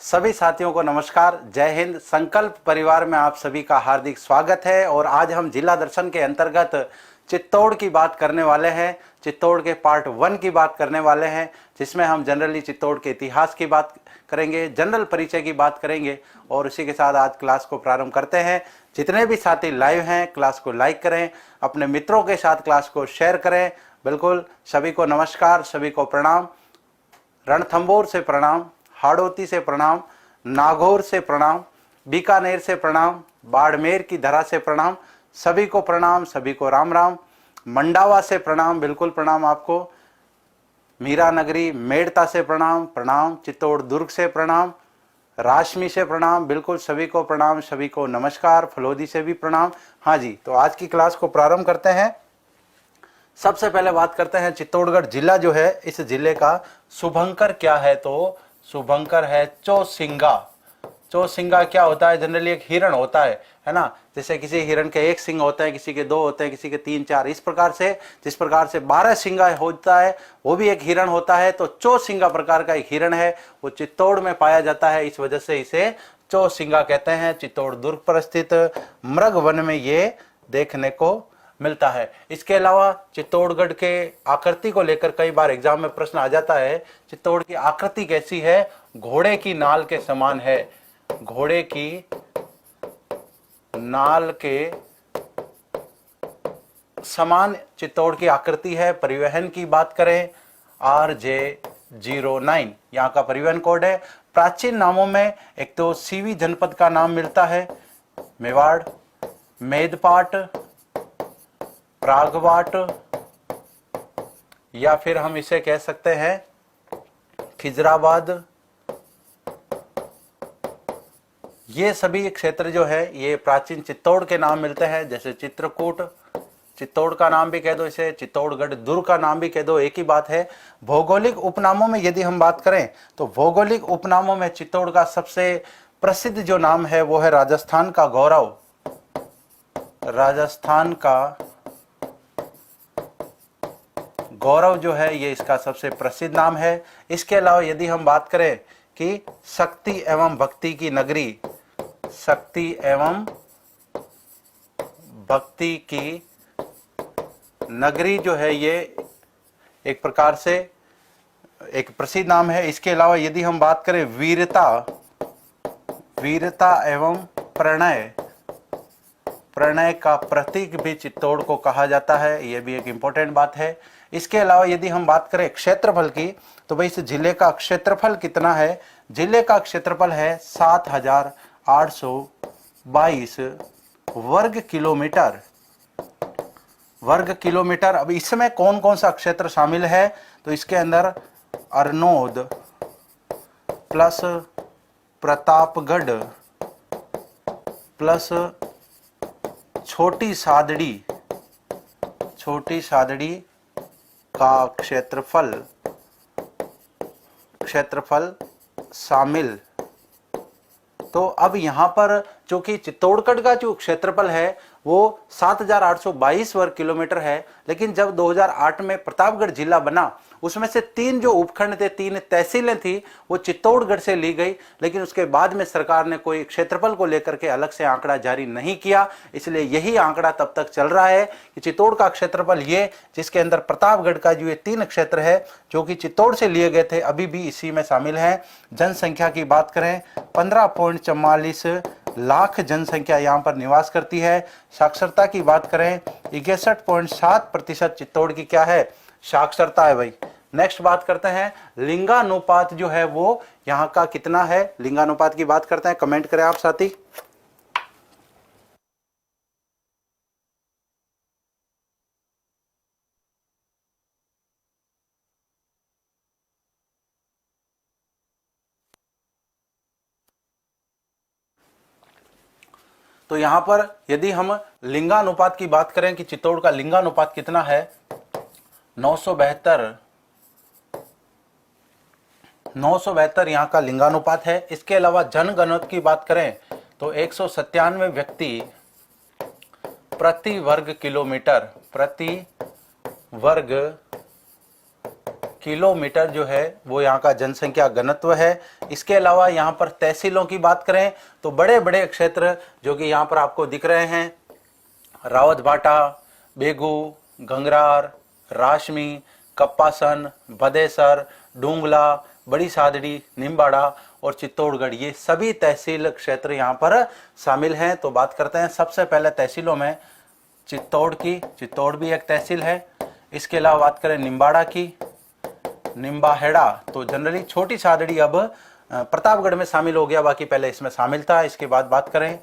सभी साथियों को नमस्कार, जय हिंद। संकल्प परिवार में आप सभी का हार्दिक स्वागत है। और आज हम जिला दर्शन के अंतर्गत चित्तौड़ की बात करने वाले हैं। चित्तौड़ के पार्ट 1 की बात करने वाले हैं, जिसमें हम जनरली चित्तौड़ के इतिहास की बात करेंगे, जनरल परिचय की बात करेंगे और उसी के साथ आज क्लास को प्रारंभ करते हैं। जितने भी साथी लाइव हैं, क्लास को लाइक करें, अपने मित्रों के साथ क्लास को शेयर करें। बिल्कुल सभी को नमस्कार, सभी को प्रणाम। रणथंबोर से प्रणाम, हाड़ौती से प्रणाम, नागौर से प्रणाम, बीकानेर से प्रणाम, बाड़मेर की धरा से प्रणाम, सभी को प्रणाम, सभी को राम राम। मंडावा से प्रणाम, बिल्कुल प्रणाम आपको। मीरा नगरी मेड़ता से प्रणाम, प्रणाम। चित्तौड़ दुर्ग से प्रणाम, राशमी से प्रणाम, बिल्कुल सभी को प्रणाम, सभी को नमस्कार। फलोदी से भी प्रणाम। हाँ जी, तो आज की क्लास को प्रारंभ करते हैं। सबसे पहले बात करते हैं चित्तौड़गढ़ जिला जो है, इस जिले का शुभंकर क्या है। तो शुभंकर है चौसिंगा। चौसिंगा क्या होता है? जनरली एक हिरण होता है ना। जैसे किसी हिरण के 1 सिंग होते हैं, किसी के 2 होते हैं, किसी के 3 4, इस प्रकार से जिस प्रकार से 12 सिंगा होता है वो भी एक हिरण होता है। तो चौसिंगा प्रकार का एक हिरण है, वो चित्तौड़ में पाया जाता है, इस वजह से इसे चौसिंगा कहते हैं। चित्तौड़ दुर्ग पर स्थित मृग वन में ये देखने को मिलता है। इसके अलावा चित्तौड़गढ़ के आकृति को लेकर कई बार एग्जाम में प्रश्न आ जाता है, चित्तौड़ की आकृति कैसी है? घोड़े की नाल के समान है। घोड़े की नाल के समान चित्तौड़ की आकृति है। परिवहन की बात करें, RJ09 यहाँ का परिवहन कोड है। प्राचीन नामों में एक तो सीवी जनपद का नाम मिलता है, मेवाड़, मेदपाट, प्रागवाट, या फिर हम इसे कह सकते हैं खिजराबाद। ये सभी क्षेत्र जो है ये प्राचीन चित्तौड़ के नाम मिलते हैं। जैसे चित्रकूट, चित्तौड़ का नाम भी कह दो, इसे चित्तौड़गढ़ दुर्ग का नाम भी कह दो, एक ही बात है। भौगोलिक उपनामों में यदि हम बात करें तो भौगोलिक उपनामों में चित्तौड़ का सबसे प्रसिद्ध जो नाम है वो है राजस्थान का गौरव। राजस्थान का गौरव जो है ये इसका सबसे प्रसिद्ध नाम है। इसके अलावा यदि हम बात करें कि शक्ति एवं भक्ति की नगरी, शक्ति एवं भक्ति की नगरी जो है ये एक प्रकार से एक प्रसिद्ध नाम है। इसके अलावा यदि हम बात करें वीरता, वीरता एवं प्रणय, प्रणय का प्रतीक भी चित्तौड़ को कहा जाता है, यह भी एक इंपॉर्टेंट बात है। इसके अलावा यदि हम बात करें क्षेत्रफल की, तो भाई इस जिले का क्षेत्रफल कितना है? जिले का क्षेत्रफल है 7,822 वर्ग किलोमीटर। वर्ग किलोमीटर। अब इसमें कौन कौन सा क्षेत्र शामिल है? तो इसके अंदर अरनोद प्लस प्रतापगढ़ प्लस छोटी सादड़ी, छोटी सादड़ी का क्षेत्रफल शामिल। तो अब यहां पर चूंकि चित्तौड़गढ़ का जो क्षेत्रफल है वो 7,822 वर्ग किलोमीटर है, लेकिन जब 2008 में प्रतापगढ़ जिला बना उसमें से 3 जो उपखंड थे, 3 तहसीलें थी, वो चित्तौड़गढ़ से ली गई। लेकिन उसके बाद में सरकार ने कोई क्षेत्रफल को लेकर के अलग से आंकड़ा जारी नहीं किया, इसलिए यही आंकड़ा तब तक चल रहा है कि चित्तौड़ का क्षेत्रफल ये, जिसके अंदर प्रतापगढ़ का जो ये 3 क्षेत्र है जो कि चित्तौड़ से लिए गए थे, अभी भी इसी में शामिल है। जनसंख्या की बात करें, 15.44 लाख जनसंख्या यहाँ पर निवास करती है। साक्षरता की बात करें, 61.7% चित्तौड़ की क्या है? साक्षरता है भाई। नेक्स्ट बात करते हैं लिंगानुपात जो है वो यहाँ का कितना है? लिंगानुपात की बात करते हैं, कमेंट करें आप साथी। तो यहां पर यदि हम लिंगानुपात की बात करें कि चित्तौड़ का लिंगानुपात कितना है, 972 यहाँ का लिंगानुपात है। इसके अलावा जनघनत्व की बात करें तो 197 व्यक्ति प्रति वर्ग किलोमीटर जो है वो यहाँ का जनसंख्या घनत्व है। इसके अलावा यहाँ पर तहसीलों की बात करें तो बड़े बड़े क्षेत्र जो कि यहाँ पर आपको दिख रहे हैं, रावतभाटा, बेगू, गंगरार, राशमी, कप्पासन, भदेसर, डूंगला, बड़ी सादड़ी, निम्बाड़ा और चित्तौड़गढ़, ये सभी तहसील क्षेत्र यहाँ पर शामिल हैं। तो बात करते हैं सबसे पहले तहसीलों में चित्तौड़ की। चित्तौड़ भी एक तहसील है। इसके अलावा बात करें निम्बाड़ा की, निम्बाहेड़ा तो जनरली छोटी सादड़ी अब प्रतापगढ़ में शामिल हो गया, बाकी पहले इसमें शामिल था। इसके बाद बात करें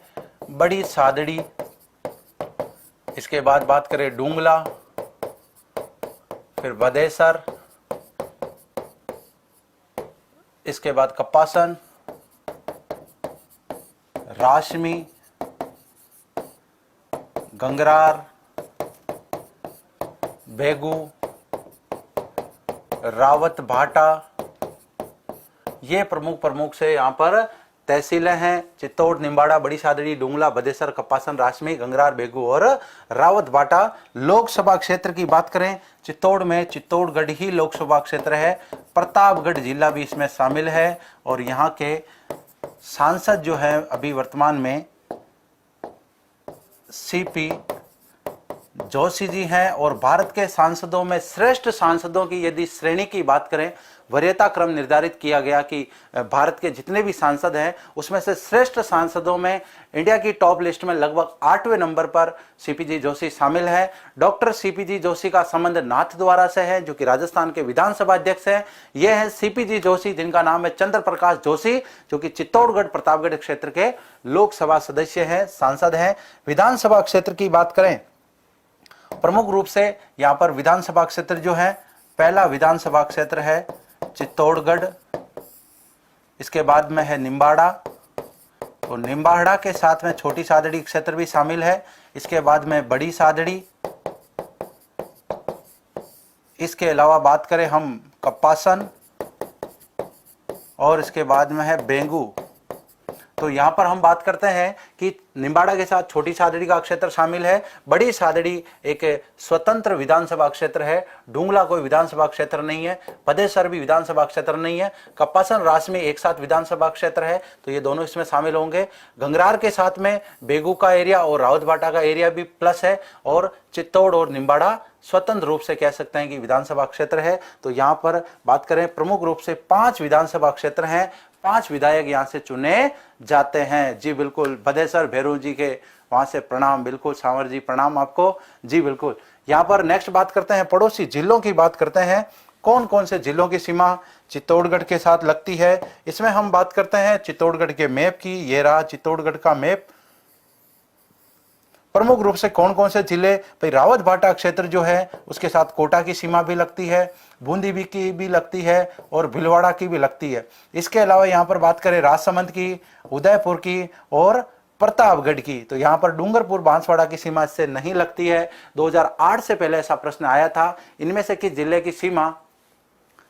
बड़ी सादड़ी, इसके बाद बात करें डूंगला, फिर बदेसर, इसके बाद कप्पासन, राशमी, गंगरार, बेगू, रावतभाटा, ये प्रमुख से यहाँ पर तहसीलें हैं। चित्तौड़, निम्बाड़ा, बड़ी सादड़ी, डूंगला, बदेसर, कप्पासन, राशमी, गंगरार, बेगू और रावतभाटा। लोकसभा क्षेत्र की बात करें चित्तौड़ में चित्तौड़गढ़ ही लोकसभा क्षेत्र है। प्रतापगढ़ जिला भी इसमें शामिल है और यहाँ के सांसद जो है अभी वर्तमान में सीपी जोशी जी हैं। और भारत के सांसदों में श्रेष्ठ सांसदों की यदि श्रेणी की बात करें, वरीयता क्रम निर्धारित किया गया कि भारत के जितने भी सांसद हैं उसमें से श्रेष्ठ सांसदों में इंडिया की टॉप लिस्ट में लगभग 8वें नंबर पर सीपीजी जोशी शामिल है। डॉक्टर सीपीजी जोशी का संबंध नाथद्वारा से है जो कि राजस्थान के विधानसभा अध्यक्ष हैं। यह है सीपीजी जोशी जिनका नाम है चंद्र प्रकाश जोशी, जो कि चित्तौड़गढ़ प्रतापगढ़ क्षेत्र के लोकसभा सदस्य हैं, सांसद हैं। विधानसभा क्षेत्र की बात करें, प्रमुख रूप से यहाँ पर विधानसभा क्षेत्र जो है, पहला विधानसभा क्षेत्र है चित्तौड़गढ़, इसके बाद में है निम्बाड़ा, तो निम्बाड़ा के साथ में छोटी सादड़ी क्षेत्र भी शामिल है। इसके बाद में बड़ी सादड़ी, इसके अलावा बात करें हम कप्पासन और इसके बाद में है बेंगू। तो यहाँ पर हम बात करते हैं कि निम्बाड़ा के साथ छोटी सादड़ी का क्षेत्र शामिल है। बड़ी सादड़ी एक स्वतंत्र विधानसभा क्षेत्र है। डूंगला कोई विधानसभा क्षेत्र नहीं है। भदेसर भी विधानसभा क्षेत्र नहीं है। कप्पासन, राशमी एक साथ विधानसभा क्षेत्र है, तो ये दोनों इसमें शामिल होंगे। गंगरार के साथ में बेगू का एरिया और रावतभाटा का एरिया भी प्लस है और चित्तौड़ और निम्बाड़ा स्वतंत्र रूप से कह सकते हैं कि विधानसभा क्षेत्र है। तो यहाँ पर बात करें प्रमुख रूप से 5 विधानसभा क्षेत्र हैं, 5 विधायक यहाँ से चुने जाते हैं। जी बिल्कुल, भदेसर भैरू जी के वहां से प्रणाम, बिल्कुल सांवर जी प्रणाम आपको। जी बिल्कुल। यहाँ पर नेक्स्ट बात करते हैं, पड़ोसी जिलों की बात करते हैं। कौन कौन से जिलों की सीमा चित्तौड़गढ़ के साथ लगती है, इसमें हम बात करते हैं चित्तौड़गढ़ के मैप की। ये रहा चित्तौड़गढ़ का मैप। प्रमुख रूप से कौन कौन से जिले, भाई रावतभाटा क्षेत्र जो है उसके साथ कोटा की सीमा भी लगती है, बूंदी भी की भी लगती है और भीलवाड़ा की भी लगती है। इसके अलावा यहाँ पर बात करें राजसमंद की, उदयपुर की और प्रतापगढ़ की, तो यहाँ पर डूंगरपुर बांसवाड़ा की सीमा इससे नहीं लगती है। 2008 से पहले ऐसा प्रश्न आया था, इनमें से किस जिले की सीमा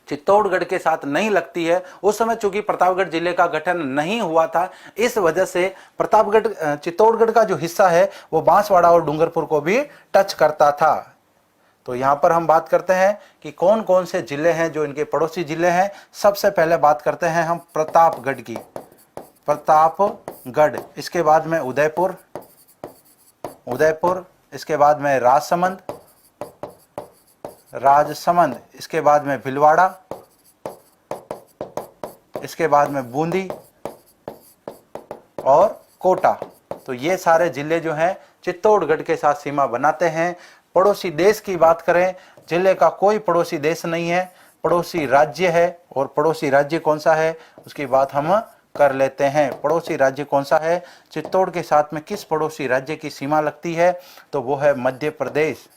चित्तौड़गढ़ के साथ नहीं लगती है। उस समय चूंकि प्रतापगढ़ जिले का गठन नहीं हुआ था, इस वजह से प्रतापगढ़ चित्तौड़गढ़ का जो हिस्सा है वो बांसवाड़ा और डूंगरपुर को भी टच करता था। तो यहाँ पर हम बात करते हैं कि कौन कौन से जिले हैं जो इनके पड़ोसी जिले हैं। सबसे पहले बात करते हैं हम प्रतापगढ़ की, प्रतापगढ़, इसके बाद में उदयपुर, इसके बाद में राजसमंद, इसके बाद में भीलवाड़ा, इसके बाद में बूंदी और कोटा। तो ये सारे जिले जो हैं चित्तौड़गढ़ के साथ सीमा बनाते हैं। पड़ोसी देश की बात करें, जिले का कोई पड़ोसी देश नहीं है, पड़ोसी राज्य है। और पड़ोसी राज्य कौन सा है उसकी बात हम कर लेते हैं। पड़ोसी राज्य कौन सा है, चित्तौड़ के साथ में किस पड़ोसी राज्य की सीमा लगती है, तो वो है मध्य प्रदेश।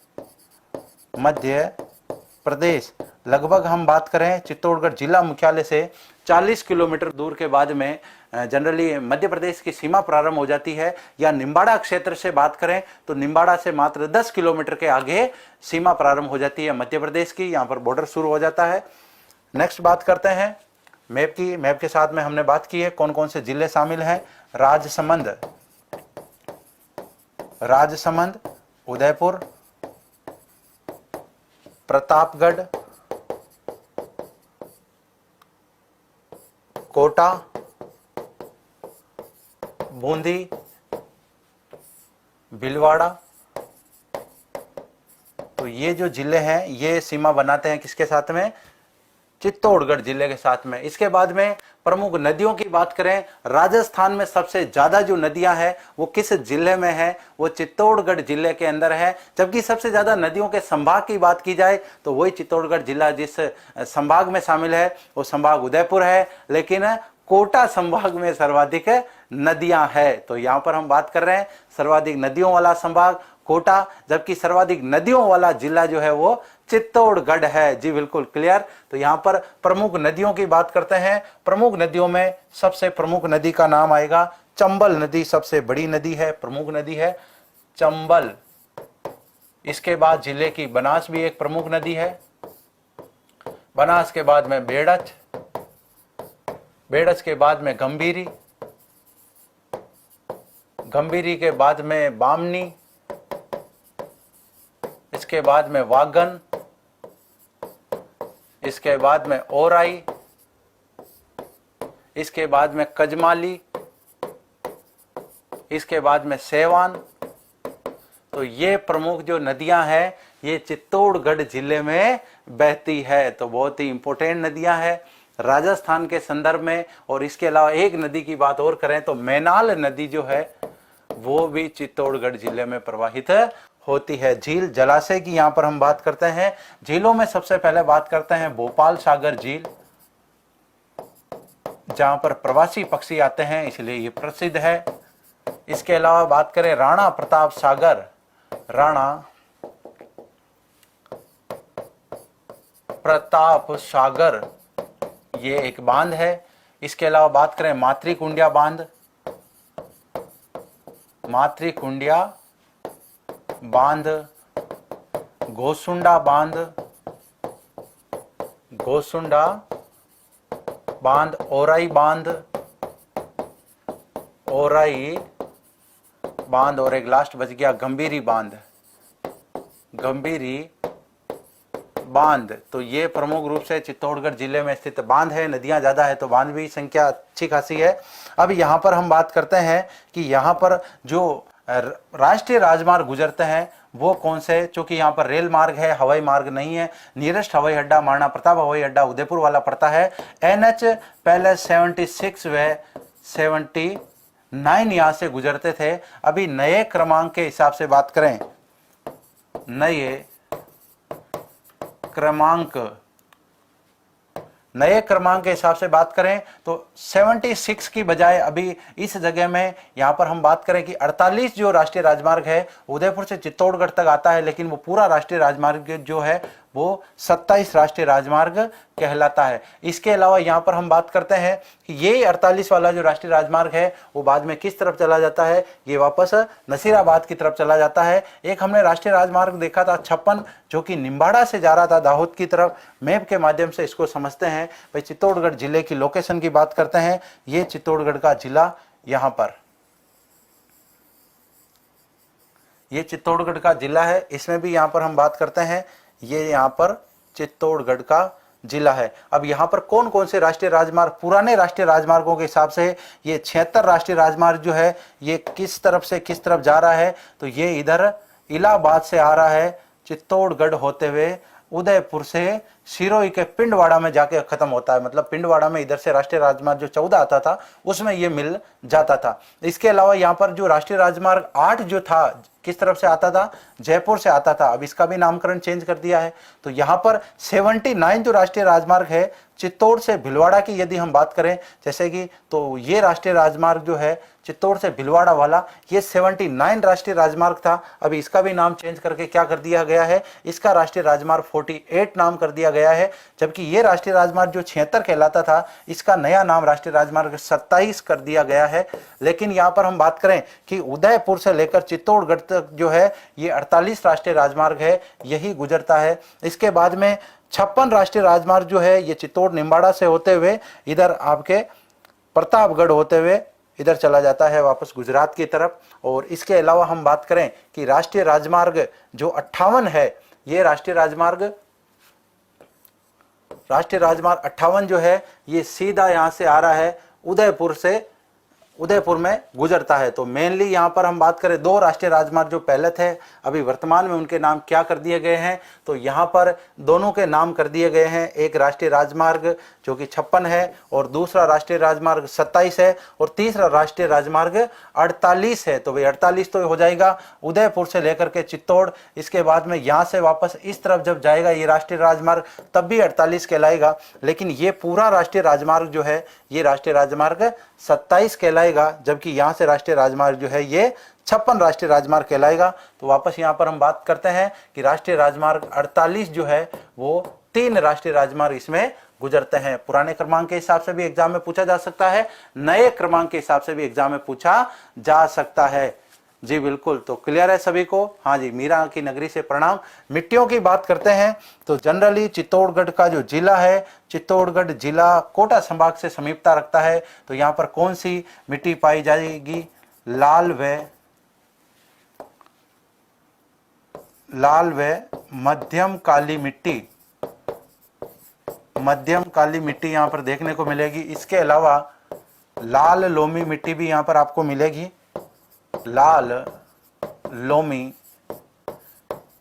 लगभग हम बात करें चित्तौड़गढ़ जिला मुख्यालय से 40 किलोमीटर दूर के बाद में जनरली मध्य प्रदेश की सीमा प्रारंभ हो जाती है। या निम्बाड़ा क्षेत्र से बात करें तो निम्बाड़ा से मात्र 10 किलोमीटर के आगे सीमा प्रारंभ हो जाती है मध्य प्रदेश की, यहाँ पर बॉर्डर शुरू हो जाता है। नेक्स्ट बात करते हैं मैप की। मैप के साथ में हमने बात की है कौन कौन से जिले शामिल हैं। राजसमंद, उदयपुर, प्रतापगढ़, कोटा, बूंदी, भीलवाड़ा। तो ये जो जिले हैं ये सीमा बनाते हैं किसके साथ में? चित्तौड़गढ़ जिले के साथ में। इसके बाद में प्रमुख नदियों की बात करें, राजस्थान में सबसे ज्यादा जो नदियां हैं वो किस जिले में है? वो चित्तौड़गढ़ जिले के अंदर है। जबकि सबसे ज्यादा नदियों के संभाग की बात की जाए तो वही चित्तौड़गढ़ जिला जिस संभाग में शामिल है वो संभाग उदयपुर है, लेकिन कोटा संभाग में सर्वाधिक नदियां है। तो यहां पर हम बात कर रहे हैं सर्वाधिक नदियों वाला संभाग कोटा, जबकि सर्वाधिक नदियों वाला जिला जो है वो चित्तौड़गढ़ है। जी बिल्कुल क्लियर। तो यहां पर प्रमुख नदियों की बात करते हैं। प्रमुख नदियों में सबसे प्रमुख नदी का नाम आएगा चंबल नदी, सबसे बड़ी नदी है, प्रमुख नदी है चंबल। इसके बाद जिले की बनास भी एक प्रमुख नदी है, बनास के बाद में बेड़च, बेड़च के बाद में गंभीरी, गंभीरी के बाद में बामनी, इसके बाद में वागन, इसके बाद में ओराई, इसके बाद में कजमाली, इसके बाद में सेवान। तो ये प्रमुख जो नदियां हैं ये चित्तौड़गढ़ जिले में बहती है। तो बहुत ही इंपॉर्टेंट नदियां हैं राजस्थान के संदर्भ में। और इसके अलावा एक नदी की बात और करें तो मैनाल नदी जो है वो भी चित्तौड़गढ़ जिले में प्रवाहित होती है। झील जलाशय की यहां पर हम बात करते हैं। झीलों में सबसे पहले बात करते हैं भोपाल सागर झील, जहां पर प्रवासी पक्षी आते हैं इसलिए ये प्रसिद्ध है। इसके अलावा बात करें राणा प्रताप सागर, राणा प्रताप सागर ये एक बांध है। इसके अलावा बात करें मातृकुंडिया बांध, मातृकुंडिया बांध, गोसुंडा बांध, गोसुंडा बांध, ओराई बांध, ओराई बांध, और एक लास्ट बच गया गंभीरी बांध, गंभीरी बांध। तो ये प्रमुख रूप से चित्तौड़गढ़ जिले में स्थित बांध है। नदियां ज्यादा है तो बांध भी संख्या अच्छी खासी है। अब यहाँ पर हम बात करते हैं कि यहाँ पर जो राष्ट्रीय राजमार्ग गुजरते हैं वो कौन से, चूंकि यहाँ पर रेल मार्ग है, हवाई मार्ग नहीं है। नियरेस्ट हवाई अड्डा महाराणा प्रताप हवाई अड्डा उदयपुर वाला पड़ता है। NH पहले 76 व 79 यहाँ से गुजरते थे। अभी नए क्रमांक के हिसाब से बात करें, नए क्रमांक के हिसाब से बात करें तो 76 की बजाय अभी इस जगह में यहां पर हम बात करें कि 48 जो राष्ट्रीय राजमार्ग है उदयपुर से चित्तौड़गढ़ तक आता है, लेकिन वो पूरा राष्ट्रीय राजमार्ग जो है वो 27 राष्ट्रीय राजमार्ग कहलाता है। इसके अलावा यहां पर हम बात करते हैं कि ये 48 वाला जो राष्ट्रीय राजमार्ग है वो बाद में किस तरफ चला जाता है? ये वापस नसीराबाद की तरफ चला जाता है। एक हमने राष्ट्रीय राजमार्ग देखा था 56 जो कि निम्बाड़ा से जा रहा था दाहोद की तरफ। मैप के माध्यम से इसको समझते हैं। भाई चित्तौड़गढ़ जिले की लोकेशन की बात करते हैं। ये चित्तौड़गढ़ का जिला, यहां पर ये चित्तौड़गढ़ का जिला है। इसमें भी यहां पर हम बात करते हैं, ये यहां पर चित्तौड़गढ़ का जिला है। अब यहां पर कौन कौन से राष्ट्रीय राजमार्ग, पुराने राष्ट्रीय राजमार्गों के हिसाब से ये 76 राष्ट्रीय राजमार्ग जो है ये किस तरफ से किस तरफ जा रहा है? तो ये इधर इलाहाबाद से आ रहा है, चित्तौड़गढ़ होते हुए उदयपुर से सिरोही के पिंडवाड़ा में जाके खत्म होता है। मतलब पिंडवाड़ा में इधर से राष्ट्रीय राजमार्ग जो 14 आता था उसमें ये मिल जाता था। इसके अलावा यहाँ पर जो राष्ट्रीय राजमार्ग 8 जो था किस तरफ से आता था? जयपुर से आता था। अब इसका भी नामकरण चेंज कर दिया है। तो यहाँ पर 79 जो राष्ट्रीय राजमार्ग है चित्तौड़ से भीलवाड़ा की यदि हम बात करें जैसे कि, तो ये राष्ट्रीय राजमार्ग जो है चित्तौड़ से भीलवाड़ा वाला ये 79 राष्ट्रीय राजमार्ग था। अभी इसका भी नाम चेंज करके क्या कर दिया गया है? इसका राष्ट्रीय राजमार्ग 48 नाम कर दिया गया है। जबकि ये राष्ट्रीय राजमार्ग जो 76 कहलाता था इसका नया नाम राष्ट्रीय राजमार्ग 27 कर दिया गया है। लेकिन यहाँ पर हम बात करें कि उदयपुर से लेकर चित्तौड़गढ़ तक जो है ये 48 राष्ट्रीय राजमार्ग है, यही गुजरता है। इसके बाद में 56 राष्ट्रीय राजमार्ग जो है ये चित्तौड़ निम्बाड़ा से होते हुए इधर आपके प्रतापगढ़ होते हुए इधर चला जाता है वापस गुजरात की तरफ। और इसके अलावा हम बात करें कि राष्ट्रीय राजमार्ग जो 58 है, ये राष्ट्रीय राजमार्ग राष्ट्रीय राजमार्ग 58 जो है ये सीधा यहाँ से आ रहा है, उदयपुर में गुजरता है। तो मेनली यहाँ पर हम बात करें दो राष्ट्रीय राजमार्ग जो पहले थे, अभी वर्तमान में उनके नाम क्या कर दिए गए हैं, तो यहाँ पर दोनों के नाम कर दिए गए हैं। एक राष्ट्रीय राजमार्ग जो कि 56 है और दूसरा राष्ट्रीय राजमार्ग 27 है और तीसरा राष्ट्रीय राजमार्ग 48 है। तो भाई 48 तो हो जाएगा उदयपुर से लेकर के चित्तौड़, इसके बाद में यहाँ से वापस इस तरफ जब जाएगा ये राष्ट्रीय राजमार्ग तब भी 48 कहलाएगा। लेकिन ये पूरा राष्ट्रीय राजमार्ग जो है ये राष्ट्रीय राजमार्ग 27 कहलाएगा, जबकि यहाँ से राष्ट्रीय राजमार्ग जो है ये 56 राष्ट्रीय राजमार्ग कहलाएगा। तो वापस यहाँ पर हम बात करते हैं कि राष्ट्रीय राजमार्ग 48 जो है वो 3 राष्ट्रीय राजमार्ग इसमें गुजरते हैं। पुराने क्रमांक के हिसाब से भी एग्जाम में पूछा जा सकता है, नए क्रमांक के हिसाब से भी एग्जाम में पूछा जा सकता है। जी बिल्कुल, तो क्लियर है सभी को? हाँ जी, मीरा की नगरी से प्रणाम। मिट्टियों की बात करते हैं तो जनरली चित्तौड़गढ़ का जो जिला है, चित्तौड़गढ़ जिला कोटा संभाग से समीपता रखता है। तो यहाँ पर कौन सी मिट्टी पाई जाएगी? लाल व मध्यम काली मिट्टी, मध्यम काली मिट्टी यहाँ पर देखने को मिलेगी। इसके अलावा लाल लोमी मिट्टी भी यहाँ पर आपको मिलेगी, लाल लोमी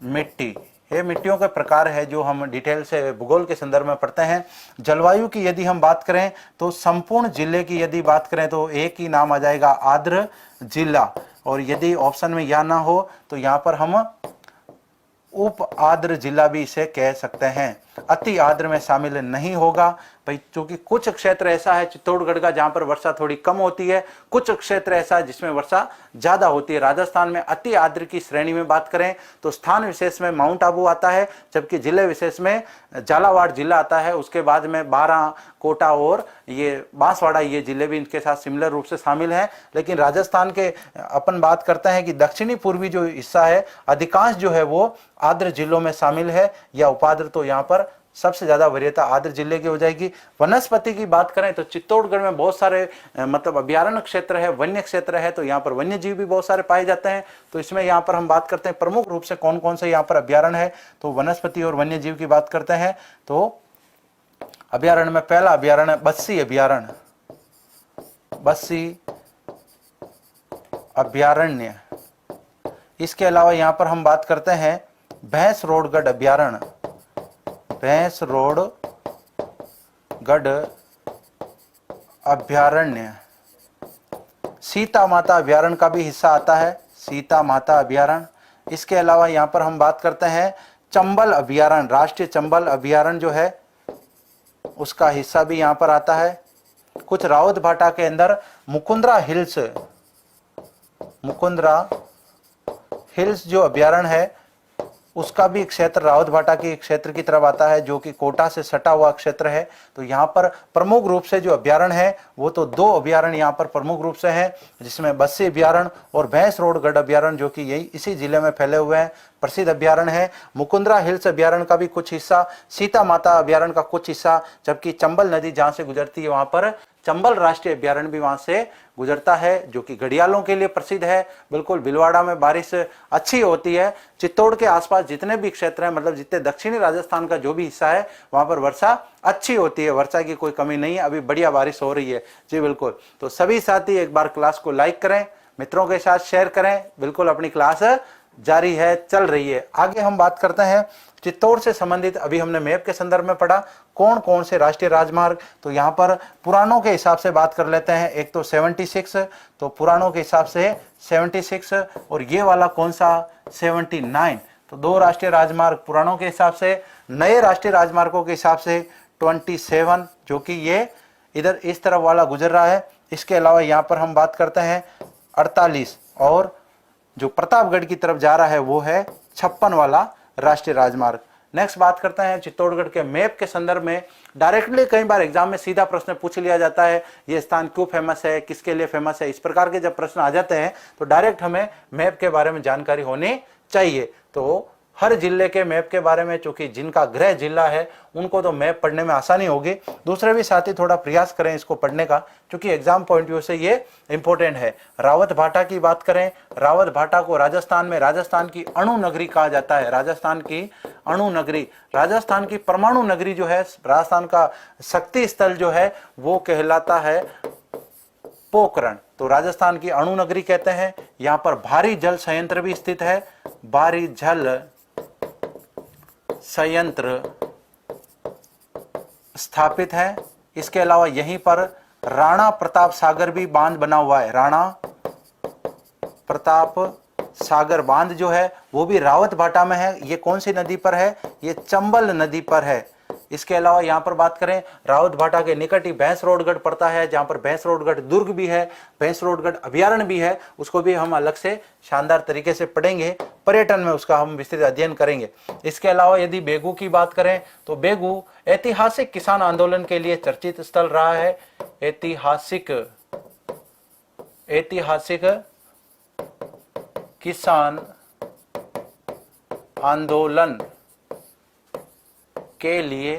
मिट्टी। ये मिट्टियों के प्रकार है जो हम डिटेल से भूगोल के संदर्भ में पढ़ते हैं। जलवायु की यदि हम बात करें तो संपूर्ण जिले की यदि बात करें तो एक ही नाम आ जाएगा, आर्द्र जिला। और यदि ऑप्शन में यह ना हो तो यहाँ पर हम उप आर्द्र जिला भी इसे कह सकते हैं। अति आर्द्र में शामिल नहीं होगा भाई, क्योंकि कुछ क्षेत्र ऐसा है चित्तौड़गढ़ का जहां पर वर्षा थोड़ी कम होती है, कुछ क्षेत्र ऐसा है जिसमें वर्षा ज्यादा होती है। राजस्थान में अति आर्द्र की श्रेणी में बात करें तो स्थान विशेष में माउंट आबू आता है, जबकि जिले विशेष में झालावाड़ जिला आता है। उसके बाद में बारां, कोटा और ये बांसवाड़ा, ये जिले भी इनके साथ सिमिलर रूप से शामिल हैं। लेकिन राजस्थान के अपन बात करते हैं कि दक्षिणी पूर्वी जो हिस्सा है अधिकांश जो है वो आर्द्र जिलों में शामिल है, या उपाद्र। तो यहाँ पर सबसे ज्यादा वरीयता आर्द्र जिले की हो जाएगी। वनस्पति की बात करें तो चित्तौड़गढ़ में बहुत सारे मतलब अभ्यारण्य क्षेत्र है, वन्य क्षेत्र है, तो यहाँ पर वन्य जीव भी बहुत सारे पाए जाते हैं। तो इसमें यहाँ पर हम बात करते हैं प्रमुख रूप से कौन कौन से यहाँ पर अभ्यारण्य है, तो वनस्पति और वन्य जीव की बात करते हैं। तो अभ्यारण्य में पहला अभ्यारण्य बस्सी अभ्यारण्य, बस्सी अभ्यारण्य। इसके अलावा यहाँ पर हम बात करते हैं भैंसरोडगढ़ अभ्यारण्य, भैंसरोडगढ़ अभ्यारण्य। सीता माता अभ्यारण्य का भी हिस्सा आता है, सीता माता अभ्यारण्य। इसके अलावा यहाँ पर हम बात करते हैं चंबल अभ्यारण्य, राष्ट्रीय चंबल अभ्यारण्य जो है उसका हिस्सा भी यहाँ पर आता है। कुछ राउत भाटा के अंदर मुकुंदरा हिल्स जो अभ्यारण्य है उसका भी क्षेत्र राउत भाटा के क्षेत्र की तरफ आता है, जो कि कोटा से सटा हुआ क्षेत्र है। तो यहाँ पर प्रमुख रूप से जो अभ्यारण्य है वो तो 2 अभ्यारण्य यहाँ पर प्रमुख रूप से हैं, जिसमें बस्सी अभ्यारण्य और भैंसरोडगढ़ अभ्यारण्य जो कि यही इसी जिले में फैले हुए हैं, प्रसिद्ध अभ्यारण्य है। मुकुंदरा हिल्स अभ्यारण्य का भी कुछ हिस्सा, सीता माता अभ्यारण्य का कुछ हिस्सा, जबकि चंबल नदी जहाँ से गुजरती है वहां पर चंबल राष्ट्रीय अभ्यारण्य भी वहां से गुजरता है, जो कि घड़ियालों के लिए प्रसिद्ध है। बिल्कुल भीलवाड़ा में बारिश अच्छी होती है। चित्तौड़ के आसपास जितने भी क्षेत्र हैं, मतलब जितने दक्षिणी राजस्थान का जो भी हिस्सा है वहां पर वर्षा अच्छी होती है, वर्षा की कोई कमी नहीं है, अभी बढ़िया बारिश हो रही है। जी बिल्कुल, तो सभी साथी एक बार क्लास को लाइक करें, मित्रों के साथ शेयर करें। बिल्कुल अपनी क्लास जारी है, चल रही है। आगे हम बात करते हैं चित्तौड़ से संबंधित, अभी हमने मैप के संदर्भ में पढ़ा कौन कौन से राष्ट्रीय राजमार्ग। तो यहाँ पर पुराणों के हिसाब से बात कर लेते हैं। एक तो 76, तो पुराणों के हिसाब से 76, और ये वाला कौन सा 79। तो 2 राष्ट्रीय राजमार्ग पुराणों के हिसाब से, नए राष्ट्रीय राजमार्गों के हिसाब से 27, जो कि ये इधर इस तरफ वाला गुजर रहा है। इसके अलावा यहाँ पर हम बात करते हैं 48, और जो प्रतापगढ़ की तरफ जा रहा है वो है 56 वाला राष्ट्रीय राजमार्ग। नेक्स्ट बात करते हैं चित्तौड़गढ़ के मैप के संदर्भ में। डायरेक्टली कई बार एग्जाम में सीधा प्रश्न पूछ लिया जाता है, ये स्थान क्यों फेमस है, किसके लिए फेमस है। इस प्रकार के जब प्रश्न आ जाते हैं तो डायरेक्ट हमें मैप के बारे में जानकारी होनी चाहिए। तो हर जिले के मैप के बारे में, चूंकि जिनका गृह जिला है उनको तो मैप पढ़ने में आसानी होगी, दूसरे भी साथी थोड़ा प्रयास करें इसको पढ़ने का, क्योंकि एग्जाम पॉइंट व्यू से ये इंपॉर्टेंट है। रावत भाटा की बात करें, रावत भाटा को राजस्थान में राजस्थान की अणु नगरी कहा जाता है। राजस्थान की अणु नगरी, राजस्थान की परमाणु नगरी जो है, राजस्थान का शक्ति स्थल जो है वो कहलाता है पोखरण। तो राजस्थान की अणु नगरी कहते हैं। यहां पर भारी जल संयंत्र भी स्थित है, भारी जल संयंत्र स्थापित है। इसके अलावा यहीं पर राणा प्रताप सागर भी बांध बना हुआ है। राणा प्रताप सागर बांध जो है वो भी रावत भाटा में है। ये कौन सी नदी पर है? ये चंबल नदी पर है। इसके अलावा यहां पर बात करें, रावत भाटा के निकट ही भैंसरोडगढ़ पड़ता है, जहां पर भैंसरोडगढ़ दुर्ग भी है, भैंसरोडगढ़ अभयारण्य भी है। उसको भी हम अलग से शानदार तरीके से पढ़ेंगे, पर्यटन में उसका हम विस्तृत अध्ययन करेंगे। इसके अलावा यदि बेगू की बात करें तो बेगू ऐतिहासिक किसान आंदोलन के लिए चर्चित स्थल रहा है। ऐतिहासिक किसान आंदोलन के लिए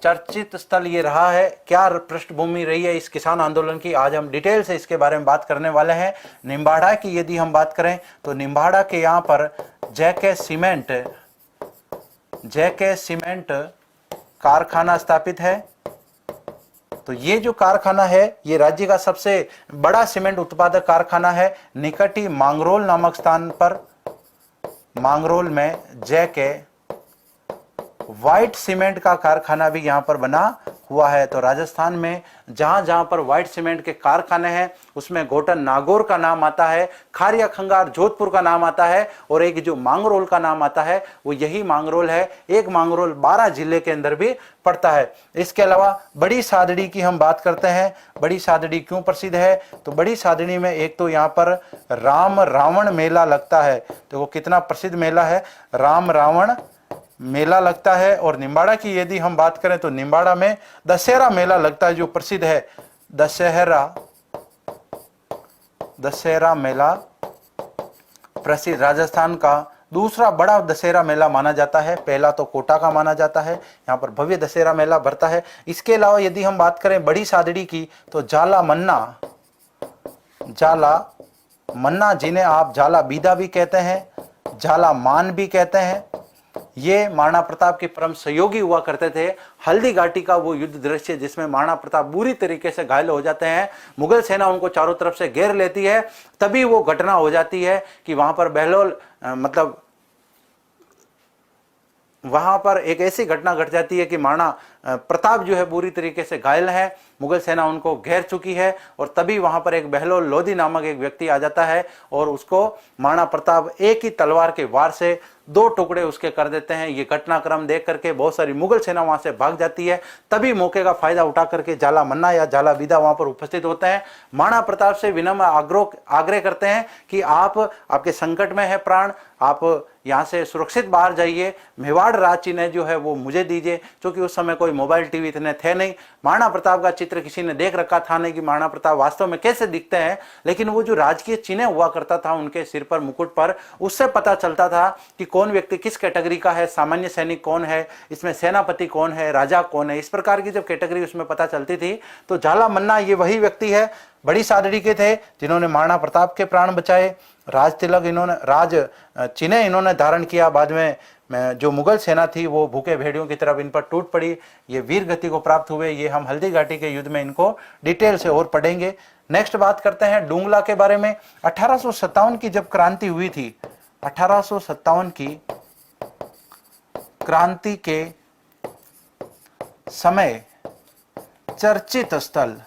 चर्चित स्थल ये रहा है। क्या पृष्ठभूमि रही है इस किसान आंदोलन की, आज हम डिटेल से इसके बारे में बात करने वाले हैं। निम्बाड़ा की यदि हम बात करें तो निम्बाड़ा के यहाँ पर जेके सीमेंट कारखाना स्थापित है। तो ये जो कारखाना है ये राज्य का सबसे बड़ा सीमेंट उत्पादक कारखाना है। निकट ही मांगरोल नामक स्थान पर, मांगरोल में जेके व्हाइट सीमेंट का कारखाना भी यहां पर बना हुआ है। तो राजस्थान में जहां जहां पर व्हाइट सीमेंट के कारखाने हैं उसमें गोटन नागौर का नाम आता है, खारिया खंगार जोधपुर का नाम आता है, और एक जो मांगरोल का नाम आता है वो यही मांगरोल है। एक मांगरोल 12 जिले के अंदर भी पड़ता है। इसके अलावा बड़ी सादड़ी की हम बात करते हैं। बड़ी सादड़ी क्यों प्रसिद्ध है? तो बड़ी सादड़ी में एक तो यहाँ पर राम रावण मेला लगता है। तो वो कितना प्रसिद्ध मेला है, राम रावण मेला लगता है। और निम्बाड़ा की यदि हम बात करें तो निम्बाड़ा में दशहरा मेला लगता है जो प्रसिद्ध है। दशहरा मेला प्रसिद्ध, राजस्थान का दूसरा बड़ा दशहरा मेला माना जाता है। पहला तो कोटा का माना जाता है, यहाँ पर भव्य दशहरा मेला भरता है। इसके अलावा यदि हम बात करें बड़ी सादड़ी की तो जाला मन्ना जिन्हें आप जाला बीदा भी कहते हैं, जाला मान भी कहते हैं, ये महाराणा प्रताप के परम सहयोगी हुआ करते थे। हल्दी घाटी का वो युद्ध दृश्य जिसमें महाराणा प्रताप बुरी तरीके से घायल हो जाते हैं, मुगल सेना उनको चारों तरफ से घेर लेती है, तभी वो घटना हो जाती है कि वहां पर बहलोल वहां पर एक ऐसी घटना घट जाती है कि महाराणा प्रताप जो है बुरी तरीके से घायल है, मुगल सेना उनको घेर चुकी है, और तभी वहां पर एक बहलोल लोधी नामक एक व्यक्ति आ जाता है और उसको महाराणा प्रताप एक ही तलवार के वार से 2 टुकड़े उसके कर देते हैं। ये घटनाक्रम देख करके बहुत सारी मुगल सेना वहां से भाग जाती है। तभी मौके का फायदा उठा करके जाला मन्ना या जाला बीदा वहां पर उपस्थित होते हैं। महाराणा प्रताप से विनम्र आग्रह करते हैं कि आपके संकट में है प्राण, आप यहाँ से सुरक्षित बाहर जाइए, मेवाड़ राज चिन्ह जो है वो मुझे दीजिए, क्योंकि उस समय कोई मोबाइल टीवी इतने थे नहीं। महाराणा प्रताप का चित्र किसी ने देख रखा था नहीं कि महाराणा प्रताप वास्तव में कैसे दिखते हैं, लेकिन वो जो राजकीय चिन्ह हुआ करता था उनके सिर पर, मुकुट पर, उससे पता चलता था कि कौन व्यक्ति किस कैटेगरी का है, सामान्य सैनिक कौन है, इसमें सेनापति कौन है, राजा कौन है। इस प्रकार की जब कैटेगरी उसमें पता चलती थी तो जाला मन्ना ये वही व्यक्ति है, बड़ी सादड़ी के थे जिन्होंने महाराणा प्रताप के प्राण बचाए। राज तिलक इन्होंने, राज चिन्ह इन्होंने धारण किया। बाद में जो मुगल सेना थी वो भूखे भेड़ियों की तरफ इन पर टूट पड़ी, ये वीर गति को प्राप्त हुए। ये हम हल्दी घाटी के युद्ध में इनको डिटेल से और पढ़ेंगे। नेक्स्ट बात करते हैं डूंगला के बारे में। 1857 की जब क्रांति हुई थी, 1857 की क्रांति के समय चर्चित स्थल,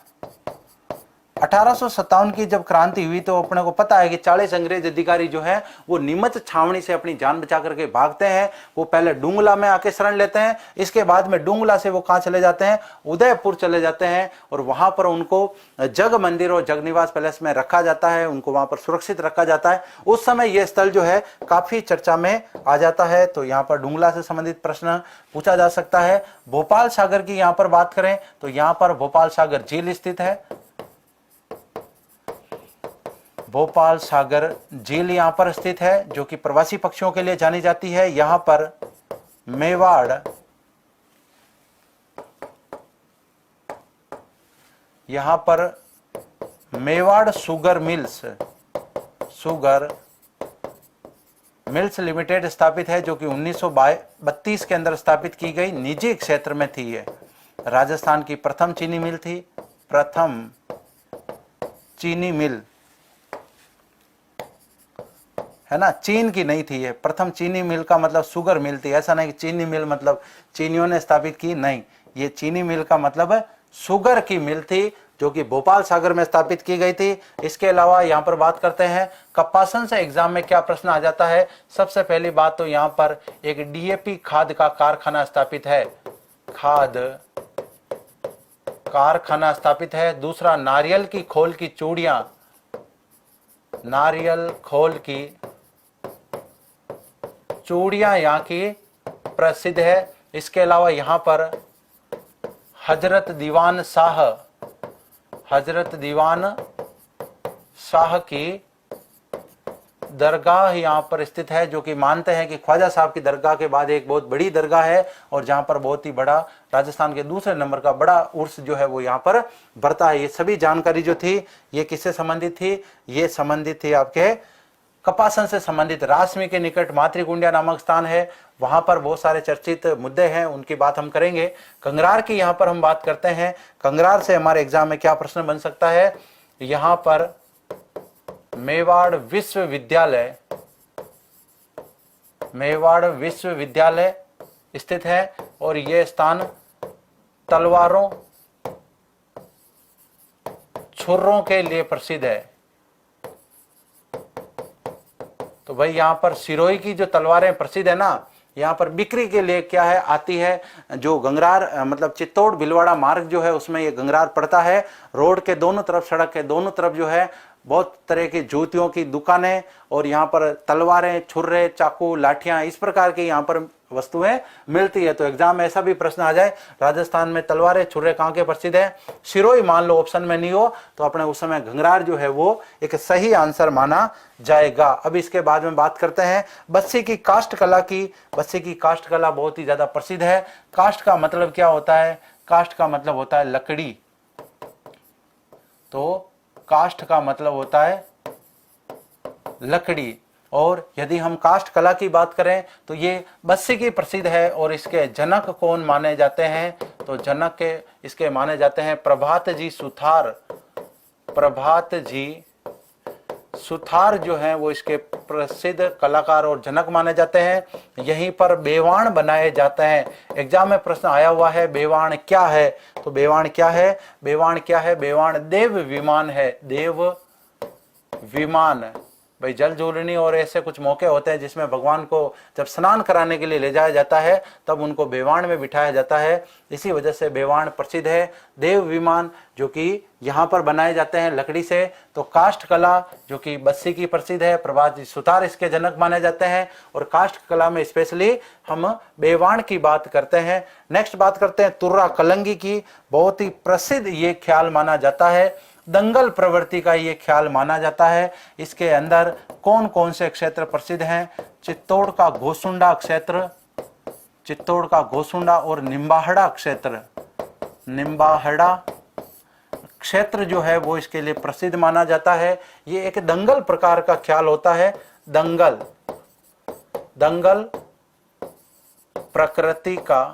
1857 की जब क्रांति हुई तो अपने को पता है कि 40 अंग्रेज अधिकारी जो है वो नीमच छावनी से अपनी जान बचा करके भागते हैं। वो पहले डूंगला में आके शरण लेते हैं, इसके बाद में डूंगला से वो कहां चले जाते हैं, उदयपुर चले जाते हैं, और वहां पर उनको जग मंदिर और जगनिवास पैलेस में रखा जाता है, उनको वहां पर सुरक्षित रखा जाता है। उस समय यह स्थल जो है काफी चर्चा में आ जाता है। तो यहाँ पर डूंगला से संबंधित प्रश्न पूछा जा सकता है। भोपाल सागर की यहाँ पर बात करें तो यहाँ पर भोपाल सागर झील स्थित है। भोपाल सागर झील यहाँ पर स्थित है जो कि प्रवासी पक्षियों के लिए जानी जाती है। यहाँ पर मेवाड़, यहाँ पर मेवाड़ शुगर मिल्स लिमिटेड स्थापित है जो कि 1932 के अंदर स्थापित की गई, निजी क्षेत्र में थी। ये राजस्थान की प्रथम चीनी मिल थी, प्रथम चीनी मिल, है ना, चीन की नहीं थी ये। प्रथम चीनी मिल का मतलब शुगर मिल थी, ऐसा नहीं कि चीनी मिल मतलब चीनियों ने स्थापित की, नहीं, ये चीनी मिल का मतलब शुगर की मिल थी जो कि भोपाल सागर में स्थापित की गई थी। इसके अलावा यहाँ पर बात करते हैं कपासन से एग्जाम में क्या प्रश्न आ जाता है। सबसे पहली बात तो यहाँ पर एक डीएपी खाद का कारखाना स्थापित है, खाद कारखाना स्थापित है। दूसरा, नारियल की खोल की चूड़ियां, नारियल खोल की चूड़ियां यहाँ की प्रसिद्ध है। इसके अलावा यहाँ पर हजरत दीवान शाह की दरगाह यहाँ पर स्थित है जो कि मानते हैं कि ख्वाजा साहब की दरगाह के बाद एक बहुत बड़ी दरगाह है और जहाँ पर बहुत ही बड़ा, राजस्थान के दूसरे नंबर का बड़ा उर्स जो है वो यहाँ पर बढ़ता है। ये सभी जानकारी जो थी ये किससे संबंधित थी, ये संबंधित थी आपके कपासन से संबंधित। रासमी के निकट मातृकुंडिया नामक स्थान है, वहां पर बहुत सारे चर्चित मुद्दे हैं, उनकी बात हम करेंगे। कंगरार की यहाँ पर हम बात करते हैं, कंगरार से हमारे एग्जाम में क्या प्रश्न बन सकता है। यहाँ पर मेवाड़ विश्वविद्यालय स्थित है और यह स्थान तलवारों, छुर्रों के लिए प्रसिद्ध है। तो भाई यहाँ पर सिरोही की जो तलवारें प्रसिद्ध है ना, यहाँ पर बिक्री के लिए क्या है आती है। जो गंगरार मतलब चित्तौड़ भीलवाड़ा मार्ग जो है उसमें ये गंगरार पड़ता है। रोड के दोनों तरफ, सड़क के दोनों तरफ जो है बहुत तरह की जूतियों की दुकानें और यहाँ पर तलवारें, छुर्रे, चाकू, लाठियां, इस प्रकार की यहाँ पर वस्तुएं मिलती है। तो एग्जाम में ऐसा भी प्रश्न आ जाए, राजस्थान में तलवारें, छुर्रे कहाँ के प्रसिद्ध है, सिरोही मान लो ऑप्शन में नहीं हो तो अपने उस समय घंगरार जो है वो एक सही आंसर माना जाएगा। अब इसके बाद में बात करते हैं बस्सी की काष्ठ कला की। बस्सी की काष्ठ कला बहुत ही ज्यादा प्रसिद्ध है। काष्ठ का मतलब क्या होता है, काष्ठ का मतलब होता है लकड़ी। तो काष्ठ का मतलब होता है लकड़ी। और यदि हम काष्ठ कला की बात करें तो ये बस्सी की प्रसिद्ध है और इसके जनक कौन माने जाते हैं, तो जनक के इसके माने जाते हैं प्रभात जी सुथार। प्रभात जी सुथार जो हैं वो इसके प्रसिद्ध कलाकार और जनक माने जाते हैं। यहीं पर बेवाण बनाए जाते हैं। एग्जाम में प्रश्न आया हुआ है बेवाण क्या है, तो बेवाण क्या है, बेवाण क्या है, बेवाण देव विमान है। देव विमान भाई जल झूलनी और ऐसे कुछ मौके होते हैं जिसमें भगवान को जब स्नान कराने के लिए ले जाया जाता है तब उनको बेवाण में बिठाया जाता है, इसी वजह से बेवाण प्रसिद्ध है। देव विमान जो कि यहाँ पर बनाए जाते हैं लकड़ी से। तो काष्ठ कला जो कि बस्सी की प्रसिद्ध है, प्रभात जी सुतार इसके जनक माने जाते हैं और काष्ठ कला में स्पेशली हम बेवाण की बात करते हैं। नेक्स्ट बात करते हैं तुर्रा कलंगी की। बहुत ही प्रसिद्ध ये ख्याल माना जाता है, दंगल प्रवृत्ति का ये ख्याल माना जाता है। इसके अंदर कौन कौन से क्षेत्र प्रसिद्ध हैं, चित्तौड़ का घोसुंडा क्षेत्र, चित्तौड़ का घोसुंडा और निम्बाहड़ा क्षेत्र। निम्बाहड़ा क्षेत्र जो है वो इसके लिए प्रसिद्ध माना जाता है। ये एक दंगल प्रकार का ख्याल होता है। दंगल, दंगल प्रकृति का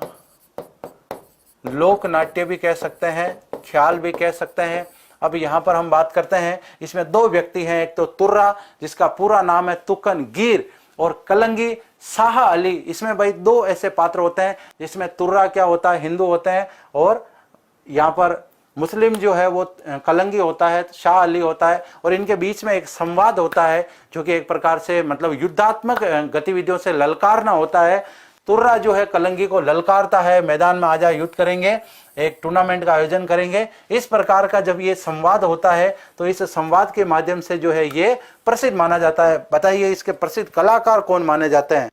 लोक नाट्य भी कह सकते हैं, ख्याल भी कह सकते हैं। अब यहाँ पर हम बात करते हैं, इसमें दो व्यक्ति हैं, एक तो तुर्रा जिसका पूरा नाम है तुकन गिर और कलंगी शाह अली। इसमें भाई दो ऐसे पात्र होते हैं जिसमें तुर्रा क्या होता है, हिंदू होते हैं और यहाँ पर मुस्लिम जो है वो कलंगी होता है, शाह अली होता है। और इनके बीच में एक संवाद होता है जो कि एक प्रकार से मतलब युद्धात्मक गतिविधियों से ललकारना होता है। तुर्रा जो है कलंगी को ललकारता है, मैदान में आजा युद्ध करेंगे, एक टूर्नामेंट का आयोजन करेंगे। इस प्रकार का जब ये संवाद होता है तो इस संवाद के माध्यम से जो है ये प्रसिद्ध माना जाता है। बताइए इसके प्रसिद्ध कलाकार कौन माने जाते हैं।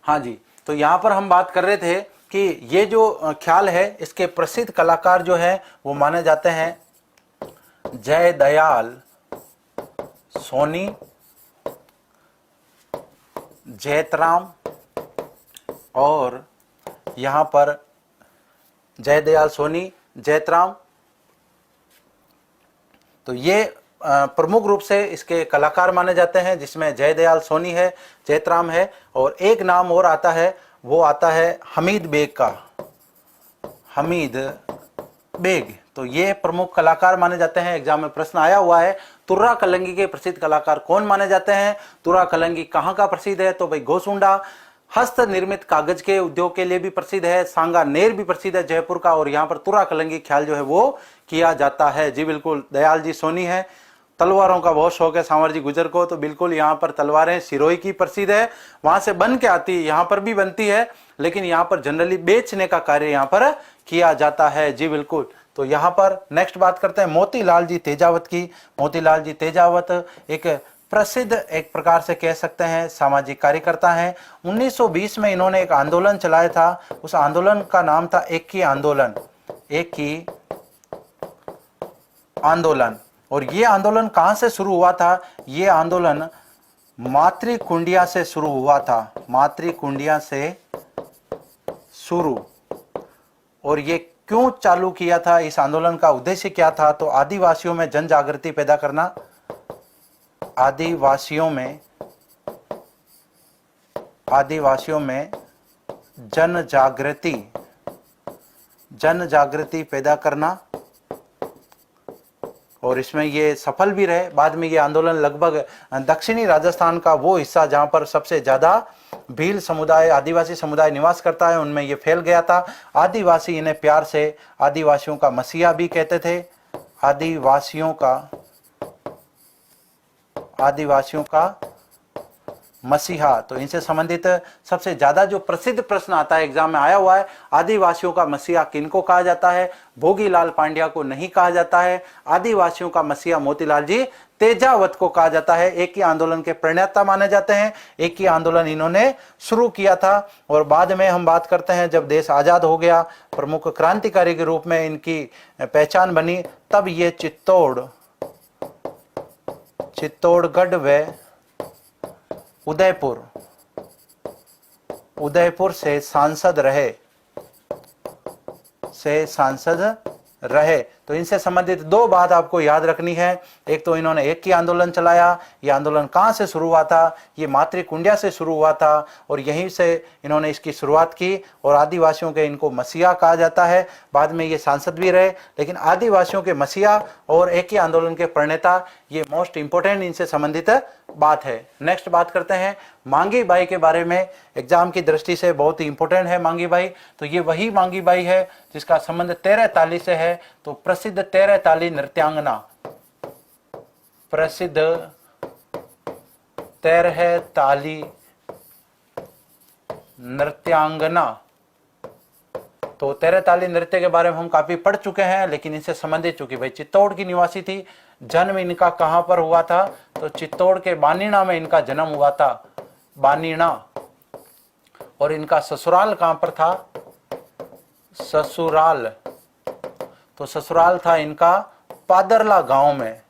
हाँ जी, तो यहाँ पर हम बात कर रहे थे कि ये जो ख्याल है इसके प्रसिद्ध कलाकार जो है वो माने जाते हैं जय दयाल सोनी, जैतराम, और यहाँ पर जय दयाल सोनी, जैतराम, तो ये प्रमुख रूप से इसके कलाकार माने जाते हैं, जिसमें जय दयाल सोनी है, जैतराम है, और एक नाम और आता है, वो आता है हमीद बेग का, हमीद बेग। तो ये प्रमुख कलाकार माने जाते हैं। एग्जाम में प्रश्न आया हुआ है तुर्रा कलंगी के प्रसिद्ध कलाकार कौन माने जाते हैं। तुर्रा कलंगी कहाँ का प्रसिद्ध है, तो भाई गोसुंडा हस्त निर्मित कागज के उद्योग के लिए भी प्रसिद्ध है, सांगानेर भी प्रसिद्ध है जयपुर का, और यहाँ पर तुर्रा कलंगी ख्याल जो है वो किया जाता है। जी बिल्कुल, दयाल जी सोनी है, तलवारों का बहुत शौक है सांवर जी गुजर को, तो बिल्कुल यहाँ पर तलवारें सिरोही की प्रसिद्ध है, वहां से बन के आती है, यहाँ पर भी बनती है, लेकिन यहाँ पर जनरली बेचने का कार्य यहाँ पर किया जाता है। जी बिल्कुल, तो यहाँ पर नेक्स्ट बात करते हैं मोतीलाल जी तेजावत की। मोतीलाल जी तेजावत एक प्रसिद्ध, एक प्रकार से कह सकते हैं सामाजिक कार्यकर्ता हैं। 1920 में इन्होंने एक आंदोलन चलाया था, उस आंदोलन का नाम था एक की आंदोलन, एक की आंदोलन। और ये आंदोलन कहां से शुरू हुआ था, ये आंदोलन मातृकुंडिया से शुरू हुआ था, मातृकुंडिया से शुरू। और ये क्यों चालू किया था, इस आंदोलन का उद्देश्य क्या था, तो आदिवासियों में जन जागृति पैदा करना, आदिवासियों में जन जागृति पैदा करना, और इसमें ये सफल भी रहे। बाद में ये आंदोलन लगभग दक्षिणी राजस्थान का वो हिस्सा जहां पर सबसे ज्यादा भील समुदाय, आदिवासी समुदाय निवास करता है, उनमें ये फैल गया था। आदिवासी इन्हें प्यार से आदिवासियों का मसीहा भी कहते थे, आदिवासियों का मसीहा। तो इनसे संबंधित सबसे ज्यादा जो प्रसिद्ध प्रश्न आता है, एग्जाम में आया हुआ है, आदिवासियों का मसीहा किनको कहा जाता है, भोगीलाल पांड्या को नहीं कहा जाता है, आदिवासियों का मसीहा मोतीलाल जी तेजावत को कहा जाता है। एक ही आंदोलन के प्रणेता माने जाते हैं, एक ही आंदोलन इन्होंने शुरू किया था। और बाद में हम बात करते हैं जब देश आजाद हो गया, प्रमुख क्रांतिकारी के रूप में इनकी पहचान बनी, तब ये चित्तौड़गढ़ व उदयपुर से सांसद रहे। तो इनसे संबंधित दो बात आपको याद रखनी है। एक तो इन्होंने एक ही आंदोलन चलाया, ये आंदोलन कहां से शुरू हुआ था, ये मातृकुंडिया से शुरू हुआ था, और यहीं से इन्होंने इसकी शुरुआत की, और आदिवासियों के इनको मसीहा कहा जाता है। बाद में ये सांसद भी रहे, लेकिन आदिवासियों के मसीहा और एक ही आंदोलन के प्रणेता, ये मोस्ट इंपोर्टेंट इनसे संबंधित बात है। नेक्स्ट बात करते हैं मांगी बाई के बारे में, एग्जाम की दृष्टि से बहुत ही इंपोर्टेंट है मांगी बाई। तो ये वही मांगी बाई है जिसका संबंध 13 ताली से है। तो प्रसिद्ध 13 ताली नृत्यांगना, प्रसिद्ध 13 ताली नृत्यांगना। तो 13 ताली नृत्य के बारे में हम काफी पढ़ चुके हैं, लेकिन इनसे संबंधित, चूंकि भाई चित्तौड़ की निवासी थी, जन्म इनका कहां पर हुआ था, तो चित्तौड़ के बानीना में इनका जन्म हुआ था, बानीना। और इनका ससुराल कहां पर था, ससुराल, तो ससुराल था इनका पादरला गांव में।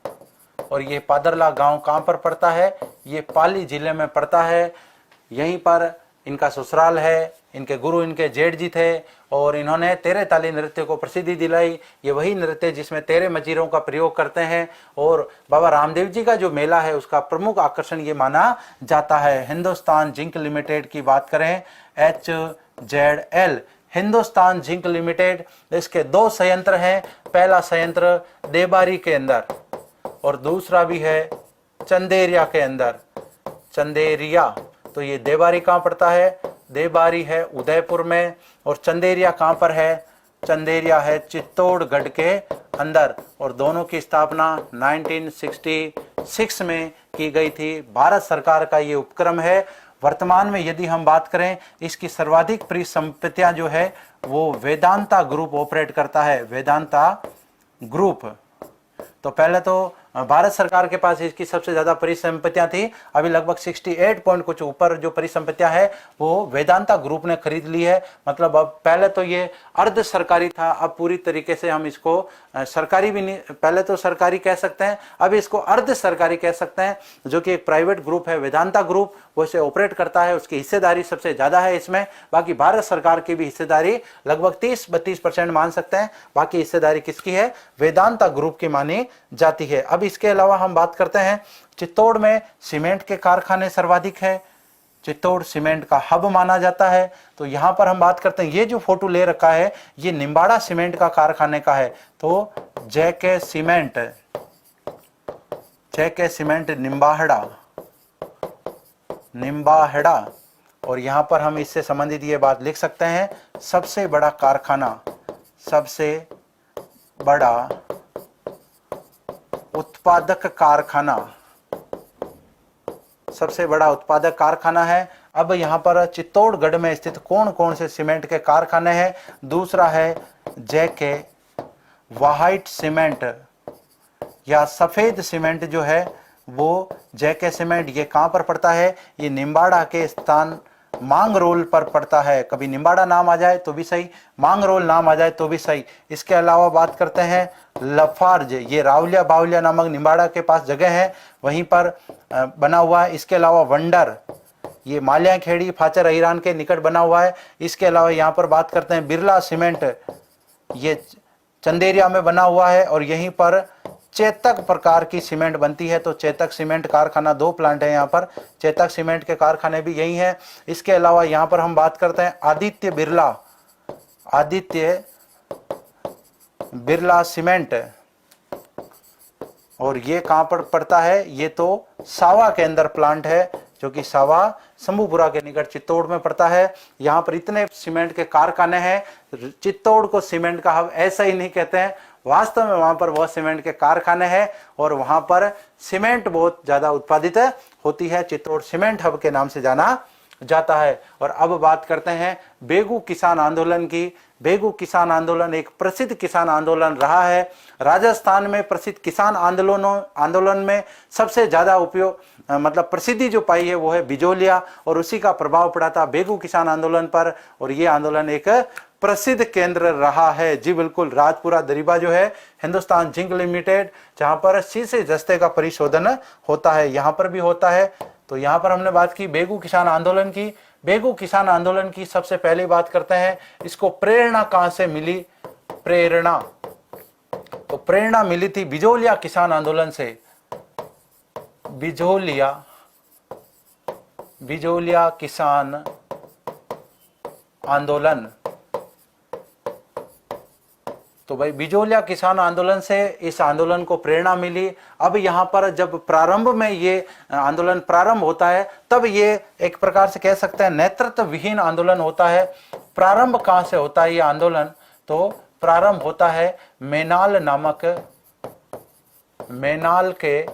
और ये पादरला गांव कहां पर पड़ता है, ये पाली जिले में पड़ता है, यहीं पर इनका ससुराल है। इनके गुरु इनके जेठ जी थे, और इन्होंने 13 ताली नृत्य को प्रसिद्धि दिलाई। ये वही नृत्य जिसमें 13 मजीरों का प्रयोग करते हैं, और बाबा रामदेव जी का जो मेला है उसका प्रमुख आकर्षण ये माना जाता है। हिंदुस्तान जिंक लिमिटेड की बात करें, HZL, हिंदुस्तान जिंक लिमिटेड, इसके 2 संयंत्र हैं। पहला संयंत्र देबारी के अंदर, और दूसरा भी है चंदेरिया के अंदर, चंदेरिया। तो ये देबारी कहाँ पड़ता है, देबारी है उदयपुर में, और चंदेरिया कहाँ पर है, चंदेरिया है चित्तौड़गढ़ के अंदर। और दोनों की स्थापना 1966 में की गई थी। भारत सरकार का ये उपक्रम है। वर्तमान में यदि हम बात करें, इसकी सर्वाधिक परिसंपत्तियां जो है वो वेदांता ग्रुप ऑपरेट करता है, वेदांता ग्रुप। तो पहले तो भारत सरकार के पास इसकी सबसे ज्यादा परिसंपत्तियां थी। अभी लगभग 68 पॉइंट कुछ ऊपर जो परिसंपत्तियां है वो वेदांता ग्रुप ने खरीद ली है। मतलब अब पहले तो ये अर्ध सरकारी था, अब पूरी तरीके से हम इसको सरकारी भी नहीं, पहले तो सरकारी कह सकते हैं, अब इसको अर्ध सरकारी कह सकते हैं, जो कि एक प्राइवेट ग्रुप है वेदांता ग्रुप, वो इसे ऑपरेट करता है। उसकी हिस्सेदारी सबसे ज्यादा है इसमें। बाकी भारत सरकार की भी हिस्सेदारी लगभग 30-32% मान सकते हैं। बाकी हिस्सेदारी किसकी है? वेदांता ग्रुप की मानी जाती है। अब इसके अलावा हम बात करते हैं, चित्तौड़ में सीमेंट के कारखाने सर्वाधिक है। चित्तौड़ सीमेंट का हब माना जाता है। तो यहां पर हम बात करते हैं, ये जो फोटो ले रखा है ये निम्बाड़ा सीमेंट का कारखाने का है। तो जेके सीमेंट निम्बाहेड़ा। और यहां पर हम इससे संबंधित ये बात लिख सकते हैं, सबसे बड़ा कारखाना, सबसे बड़ा उत्पादक कारखाना, सबसे बड़ा उत्पादक कारखाना है। अब यहां पर चित्तौड़गढ़ में स्थित कौन कौन से सीमेंट के कारखाने हैं? दूसरा है जेके व्हाइट सीमेंट या सफेद सीमेंट जो है वो जेके सीमेंट, ये कहां पर पड़ता है? ये निम्बाड़ा के स्थान मांगरोल पर पड़ता है। कभी निम्बाड़ा नाम आ जाए तो भी सही, मांगरोल नाम आ जाए तो भी सही। इसके अलावा बात करते हैं लफार्ज, ये रावलिया बावलिया नामक निम्बाड़ा के पास जगह है, वहीं पर बना हुआ है। इसके अलावा वंडर, ये माल्या खेड़ी फाचर अहिरान के निकट बना हुआ है। इसके अलावा यहाँ पर बात करते हैं बिरला सीमेंट, ये चंदेरिया में बना हुआ है और यहीं पर चेतक प्रकार की सीमेंट बनती है। तो चेतक सीमेंट कारखाना, 2 प्लांट है यहाँ पर, चेतक सीमेंट के कारखाने भी यही हैं। इसके अलावा यहाँ पर हम बात करते हैं आदित्य बिरला सीमेंट, और ये कहां पर पड़ता है? ये तो सावा के अंदर प्लांट है, जो कि सावा शंभूपुरा के निकट चित्तौड़ में पड़ता है। यहाँ पर इतने सीमेंट के कारखाने हैं। चित्तौड़ को सीमेंट का हब ऐसा ही नहीं कहते हैं, वास्तव में वहां पर बहुत सीमेंट के कारखाने हैं और वहां पर सीमेंट बहुत ज्यादा उत्पादित होती है। चित्तौड़ सीमेंट हब के नाम से जाना जाता है। और अब बात करते हैं बेगू किसान आंदोलन की। बेगू किसान आंदोलन एक प्रसिद्ध किसान आंदोलन रहा है। राजस्थान में प्रसिद्ध किसान आंदोलन में सबसे ज्यादा उपयोग मतलब प्रसिद्धि जो पाई है वो है बिजोलिया, और उसी का प्रभाव पड़ा था बेगू किसान आंदोलन पर, और ये आंदोलन एक प्रसिद्ध केंद्र रहा है। जी बिल्कुल, राजपुरा दरिबा जो है हिंदुस्तान जिंक लिमिटेड, जहां पर शीशे जस्ते का परिशोधन होता है, यहां पर भी होता है। तो यहां पर हमने बात की बेगू किसान आंदोलन की। बेगू किसान आंदोलन की सबसे पहले बात करते हैं, इसको प्रेरणा कहां से मिली? प्रेरणा, तो प्रेरणा मिली थी बिजोलिया किसान आंदोलन से। बिजोलिया किसान आंदोलन, तो भाई बिजोलिया किसान आंदोलन से इस आंदोलन को प्रेरणा मिली। अब यहाँ पर जब प्रारंभ में ये आंदोलन प्रारंभ होता है तब ये एक प्रकार से कह सकते हैं नेतृत्व विहीन आंदोलन होता है। प्रारंभ कहाँ से होता है ये आंदोलन? तो प्रारंभ होता है मेनाल के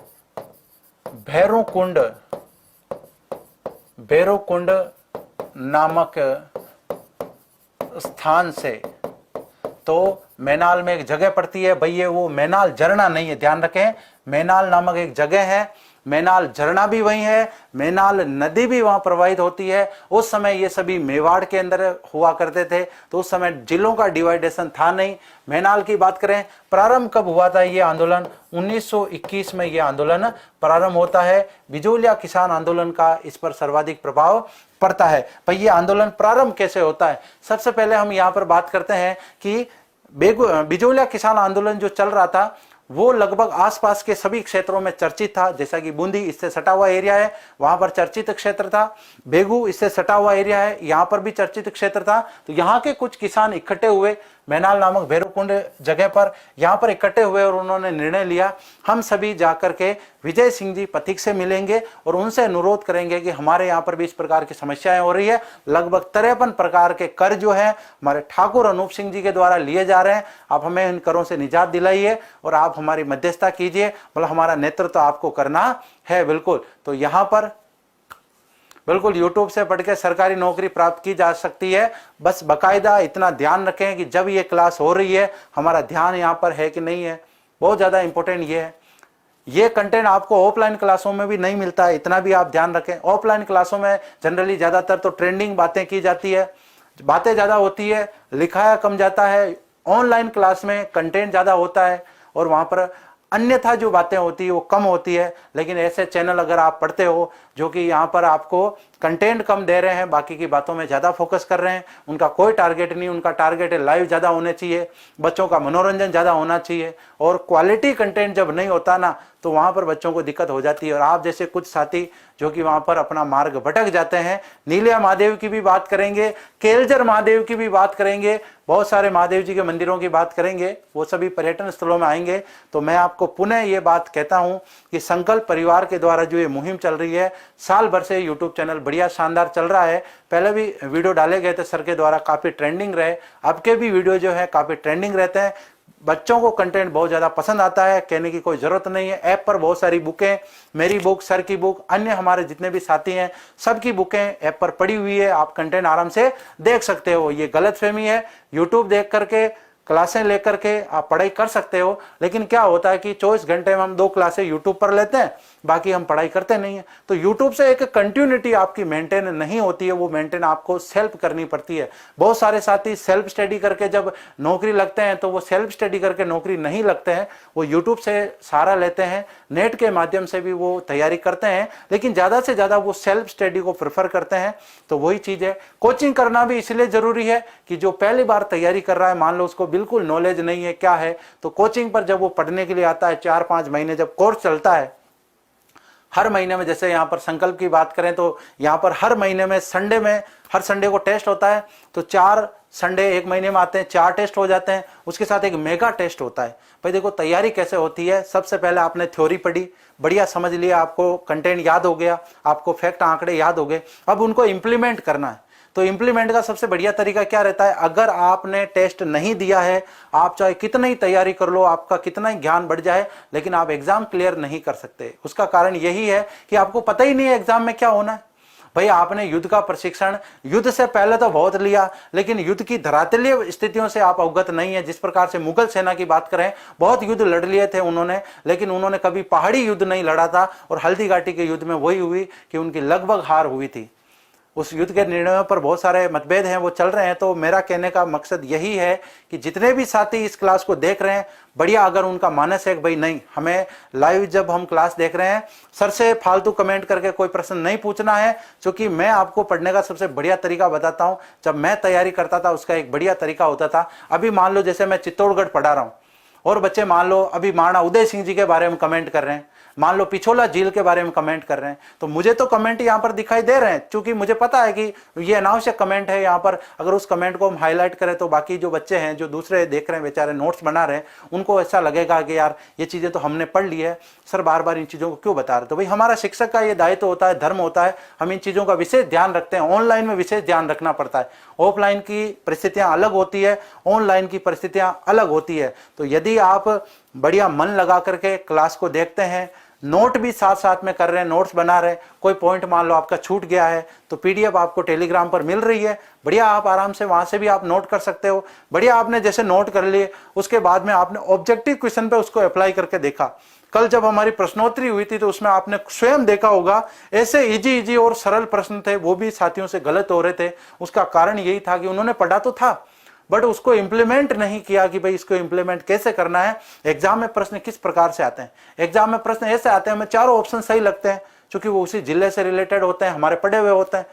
भैरोकुंड नामक स्थान से। तो मैनाल में एक जगह पड़ती है भाई, ये वो मैनाल झरना नहीं है, ध्यान रखें, मैनाल नामक एक जगह है। मैनाल झरना भी वही है, मैनाल नदी भी वहां प्रवाहित होती है। उस समय ये सभी मेवाड़ के अंदर हुआ करते थे, तो उस समय जिलों का डिवाइडेशन था नहीं। मैनाल की बात करें, प्रारंभ कब हुआ था ये आंदोलन? 1921 में ये आंदोलन प्रारंभ होता है। बिजोलिया किसान आंदोलन का इस पर सर्वाधिक प्रभाव पड़ता है। पर ये आंदोलन प्रारंभ कैसे होता है? सबसे पहले हम यहाँ पर बात करते हैं कि बिजोलिया किसान आंदोलन जो चल रहा था वो लगभग आसपास के सभी क्षेत्रों में चर्चित था। जैसा कि बूंदी इससे सटा हुआ एरिया है, वहां पर चर्चित क्षेत्र था। बेगू इससे सटा हुआ एरिया है, यहाँ पर भी चर्चित क्षेत्र था। तो यहाँ के कुछ किसान इकट्ठे हुए मैनाल नामक भैरवकुंड जगह पर, यहाँ पर इकट्ठे हुए और उन्होंने निर्णय लिया हम सभी जाकर के विजय सिंह जी पथिक से मिलेंगे और उनसे अनुरोध करेंगे कि हमारे यहाँ पर भी इस प्रकार की समस्याएं हो रही है। लगभग 53 प्रकार के कर जो है हमारे ठाकुर अनूप सिंह जी के द्वारा लिए जा रहे हैं, आप हमें इन करों से निजात दिलाइए और आप हमारी मध्यस्थता कीजिए, मतलब हमारा नेतृत्व आपको करना है। बिल्कुल, तो यहाँ पर बिल्कुल यूट्यूब से पढ़ के सरकारी नौकरी प्राप्त की जा सकती है। बस बाकायदा इतना ध्यान रखें कि जब ये क्लास हो रही है हमारा ध्यान यहाँ पर है कि नहीं है, बहुत ज़्यादा इंपॉर्टेंट ये है। ये कंटेंट आपको ऑफलाइन क्लासों में भी नहीं मिलता है, इतना भी आप ध्यान रखें। ऑफलाइन क्लासों में जनरली ज़्यादातर तो ट्रेंडिंग बातें की जाती है, बातें ज़्यादा होती है, लिखाया कम जाता है। ऑनलाइन क्लास में कंटेंट ज़्यादा होता है और वहाँ पर अन्यथा जो बातें होती है वो कम होती है। लेकिन ऐसे चैनल अगर आप पढ़ते हो जो कि यहाँ पर आपको कंटेंट कम दे रहे हैं, बाकी की बातों में ज़्यादा फोकस कर रहे हैं, उनका कोई टारगेट नहीं, उनका टारगेट है लाइव ज़्यादा होने चाहिए, बच्चों का मनोरंजन ज़्यादा होना चाहिए, और क्वालिटी कंटेंट जब नहीं होता ना तो वहाँ पर बच्चों को दिक्कत हो जाती है। और आप जैसे कुछ साथी जो कि वहाँ पर अपना मार्ग भटक जाते हैं, नीलिया महादेव की भी बात करेंगे, केलझर महादेव की भी बात करेंगे, बहुत सारे महादेव जी के मंदिरों की बात करेंगे, वो सभी पर्यटन स्थलों में आएंगे। तो मैं आपको पुनः ये बात कहता हूँ कि संकल्प परिवार के द्वारा जो ये मुहिम चल रही है, साल भर से यूट्यूब चैनल बढ़िया शानदार चल रहा है। पहले भी वीडियो डाले गए थे सर के द्वारा, काफ़ी ट्रेंडिंग रहे, अब के भी वीडियो जो है काफ़ी ट्रेंडिंग रहते हैं। बच्चों को कंटेंट बहुत ज़्यादा पसंद आता है, कहने की कोई ज़रूरत नहीं है। ऐप पर बहुत सारी बुकें, मेरी बुक, सर की बुक, अन्य हमारे जितने भी साथी हैं सबकी बुकें ऐप पर पड़ी हुई है, आप कंटेंट आराम से देख सकते हो। ये गलतफहमी है, यूट्यूब देख करके क्लासें लेकर के आप पढ़ाई कर सकते हो, लेकिन क्या होता है कि 24 घंटे में हम 2 क्लासें यूट्यूब पर लेते हैं, बाकी हम पढ़ाई करते नहीं है। तो यूट्यूब से एक कंटिन्यूटी आपकी मेंटेन नहीं होती है, वो मेंटेन आपको सेल्फ करनी पड़ती है। बहुत सारे साथी सेल्फ स्टडी करके जब नौकरी लगते हैं तो वो सेल्फ स्टडी करके नौकरी नहीं लगते हैं, वो यूट्यूब से सहारा लेते हैं, नेट के माध्यम से भी वो तैयारी करते हैं, लेकिन ज़्यादा से ज़्यादा वो सेल्फ स्टडी को प्रेफर करते हैं। तो वही चीज़ है, कोचिंग करना भी इसलिए ज़रूरी है कि जो पहली बार तैयारी कर रहा है, मान लो उसको बिल्कुल नॉलेज नहीं है क्या है, तो कोचिंग पर जब वो पढ़ने के लिए आता है, 4-5 महीने जब कोर्स चलता है, हर महीने में, जैसे यहाँ पर संकल्प की बात करें तो यहाँ पर हर महीने में संडे में, हर संडे को टेस्ट होता है, तो 4 संडे एक महीने में आते हैं, 4 टेस्ट हो जाते हैं, उसके साथ एक मेगा टेस्ट होता है। भाई देखो तैयारी कैसे होती है, सबसे पहले आपने थ्योरी पढ़ी, बढ़िया समझ लिया, आपको कंटेंट याद हो गया, आपको फैक्ट आंकड़े याद हो गए, अब उनको इम्प्लीमेंट करना है। तो इम्प्लीमेंट का सबसे बढ़िया तरीका क्या रहता है, अगर आपने टेस्ट नहीं दिया है, आप चाहे कितना ही तैयारी कर लो, आपका कितना ही ज्ञान बढ़ जाए, लेकिन आप एग्जाम क्लियर नहीं कर सकते। उसका कारण यही है कि आपको पता ही नहीं है एग्जाम में क्या होना है। भाई आपने युद्ध का प्रशिक्षण युद्ध से पहले तो बहुत लिया, लेकिन युद्ध की धरातलीय स्थितियों से आप अवगत नहीं है। जिस प्रकार से मुगल सेना की बात करें, बहुत युद्ध लड़ लिए थे उन्होंने, लेकिन उन्होंने कभी पहाड़ी युद्ध नहीं लड़ा था, और हल्दी घाटी के युद्ध में वही हुई कि उनकी लगभग हार हुई थी। उस युद्ध के निर्णयों पर बहुत सारे मतभेद हैं, वो चल रहे हैं। तो मेरा कहने का मकसद यही है कि जितने भी साथी इस क्लास को देख रहे हैं, बढ़िया अगर उनका मानस है कि भाई नहीं, हमें लाइव जब हम क्लास देख रहे हैं, सर से फालतू कमेंट करके कोई प्रश्न नहीं पूछना है, क्योंकि मैं आपको पढ़ने का सबसे बढ़िया तरीका बताता हूँ। जब मैं तैयारी करता था उसका एक बढ़िया तरीका होता था। अभी मान लो जैसे मैं चित्तौड़गढ़ पढ़ा रहा हूँ, और बच्चे मान लो अभी महाराणा उदय सिंह जी के बारे में कमेंट कर रहे हैं, मान लो पिछोला झील के बारे में कमेंट कर रहे हैं, तो मुझे तो कमेंट यहाँ पर दिखाई दे रहे हैं, क्योंकि मुझे पता है कि ये अनावश्यक कमेंट है। यहाँ पर अगर उस कमेंट को हम हाईलाइट करें तो बाकी जो बच्चे हैं, जो दूसरे देख रहे हैं, बेचारे नोट्स बना रहे हैं, उनको ऐसा लगेगा कि यार ये चीज़ें तो हमने पढ़ ली है, सर बार बार इन चीज़ों को क्यों बता रहे। तो भाई हमारा शिक्षक का ये दायित्व होता है, धर्म होता है, हम इन चीज़ों का विशेष ध्यान रखते हैं। ऑनलाइन में विशेष ध्यान रखना पड़ता है, ऑफलाइन की परिस्थितियाँ अलग होती है, ऑनलाइन की परिस्थितियाँ अलग होती है। तो यदि आप बढ़िया मन लगा करके क्लास को देखते हैं, नोट भी साथ साथ में कर रहे हैं, नोट्स बना रहे हैं, कोई पॉइंट मान लो आपका छूट गया है तो पीडीएफ आपको टेलीग्राम पर मिल रही है, बढ़िया आप आराम से वहां से भी आप नोट कर सकते हो। बढ़िया आपने जैसे नोट कर लिए, उसके बाद में आपने ऑब्जेक्टिव क्वेश्चन पे उसको अप्लाई करके देखा। कल जब हमारी प्रश्नोत्तरी हुई थी तो उसमें आपने स्वयं देखा होगा, ऐसे इजी और सरल प्रश्न थे, वो भी साथियों से गलत हो रहे थे। उसका कारण यही था कि उन्होंने पढ़ा तो था, बट उसको इंप्लीमेंट नहीं किया कि भाई इसको इंप्लीमेंट कैसे करना है। एग्जाम में प्रश्न किस प्रकार से आते हैं, एग्जाम में प्रश्न ऐसे आते हैं, हमें चारों ऑप्शन सही लगते हैं, क्योंकि वो उसी जिले से रिलेटेड होते हैं, हमारे पढ़े हुए होते हैं,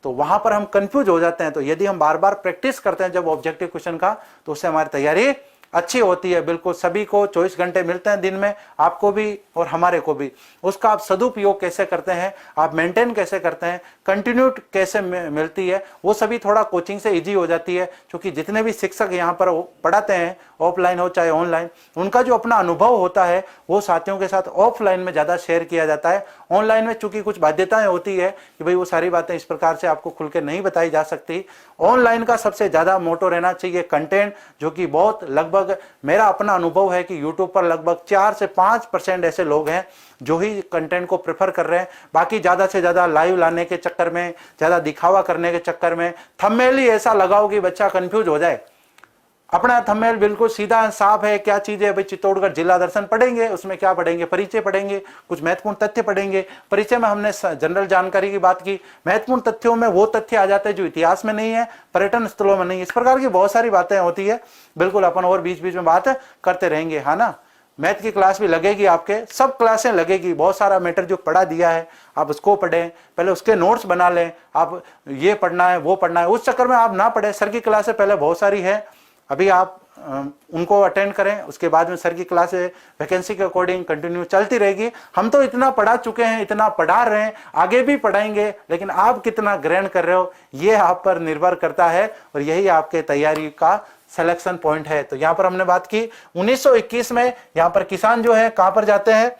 तो वहां पर हम कंफ्यूज हो जाते हैं। तो यदि हम बार बार प्रैक्टिस करते हैं जब ऑब्जेक्टिव क्वेश्चन का, तो उससे हमारी तैयारी अच्छी होती है। बिल्कुल सभी को 24 घंटे मिलते हैं दिन में, आपको भी और हमारे को भी। उसका आप सदुपयोग कैसे करते हैं, आप मेंटेन कैसे करते हैं, कंटिन्यूट कैसे मिलती है, वो सभी थोड़ा कोचिंग से इजी हो जाती है। क्योंकि जितने भी शिक्षक यहाँ पर पढ़ाते हैं, ऑफलाइन हो चाहे ऑनलाइन, उनका जो अपना अनुभव होता है वो साथियों के साथ ऑफलाइन में ज़्यादा शेयर किया जाता है। ऑनलाइन में चूंकि कुछ बाध्यताएं होती है कि भाई वो सारी बातें इस प्रकार से आपको खुल के नहीं बताई जा सकती। ऑनलाइन का सबसे ज़्यादा मोटो रहना चाहिए कंटेंट, जो कि बहुत लगभग मेरा अपना अनुभव है कि यूट्यूब पर लगभग 4 से 5% ऐसे लोग हैं जो ही कंटेंट को प्रेफर कर रहे हैं। बाकी ज़्यादा से ज़्यादा लाइव लाने के चक्कर में, ज़्यादा दिखावा करने के चक्कर में, थंबनेल ही ऐसा लगाओ कि बच्चा कंफ्यूज हो जाए। अपना थंबनेल बिल्कुल सीधा साफ है। क्या चीज है भाई, चित्तौड़गढ़ जिला दर्शन पढ़ेंगे, उसमें क्या पढ़ेंगे, परिचय पढ़ेंगे, कुछ महत्वपूर्ण तथ्य पढ़ेंगे। परिचय में हमने जनरल जानकारी की बात की, महत्वपूर्ण तथ्यों में वो तथ्य आ जाते हैं जो इतिहास में नहीं है, पर्यटन स्थलों में नहीं है। इस प्रकार की बहुत सारी बातें होती है। बिल्कुल अपन और बीच बीच में बात करते रहेंगे, है ना। मैथ की क्लास भी लगेगी, आपके सब क्लासें लगेगी। बहुत सारा मैटर जो पढ़ा दिया है आप उसको पढ़ें, पहले उसके नोट्स बना लें। आप ये पढ़ना है वो पढ़ना है, उस चक्कर में आप ना पढ़े। सर की क्लासें पहले बहुत सारी है, अभी आप उनको अटेंड करें, उसके बाद में सर की क्लास वैकेंसी के अकॉर्डिंग कंटिन्यू चलती रहेगी। हम तो इतना पढ़ा चुके हैं, इतना पढ़ा रहे हैं, आगे भी पढ़ाएंगे, लेकिन आप कितना ग्रहण कर रहे हो ये आप पर निर्भर करता है, और यही आपके तैयारी का सिलेक्शन पॉइंट है। तो यहां पर हमने बात की 1921 में यहां पर किसान जो है कहां पर जाते हैं,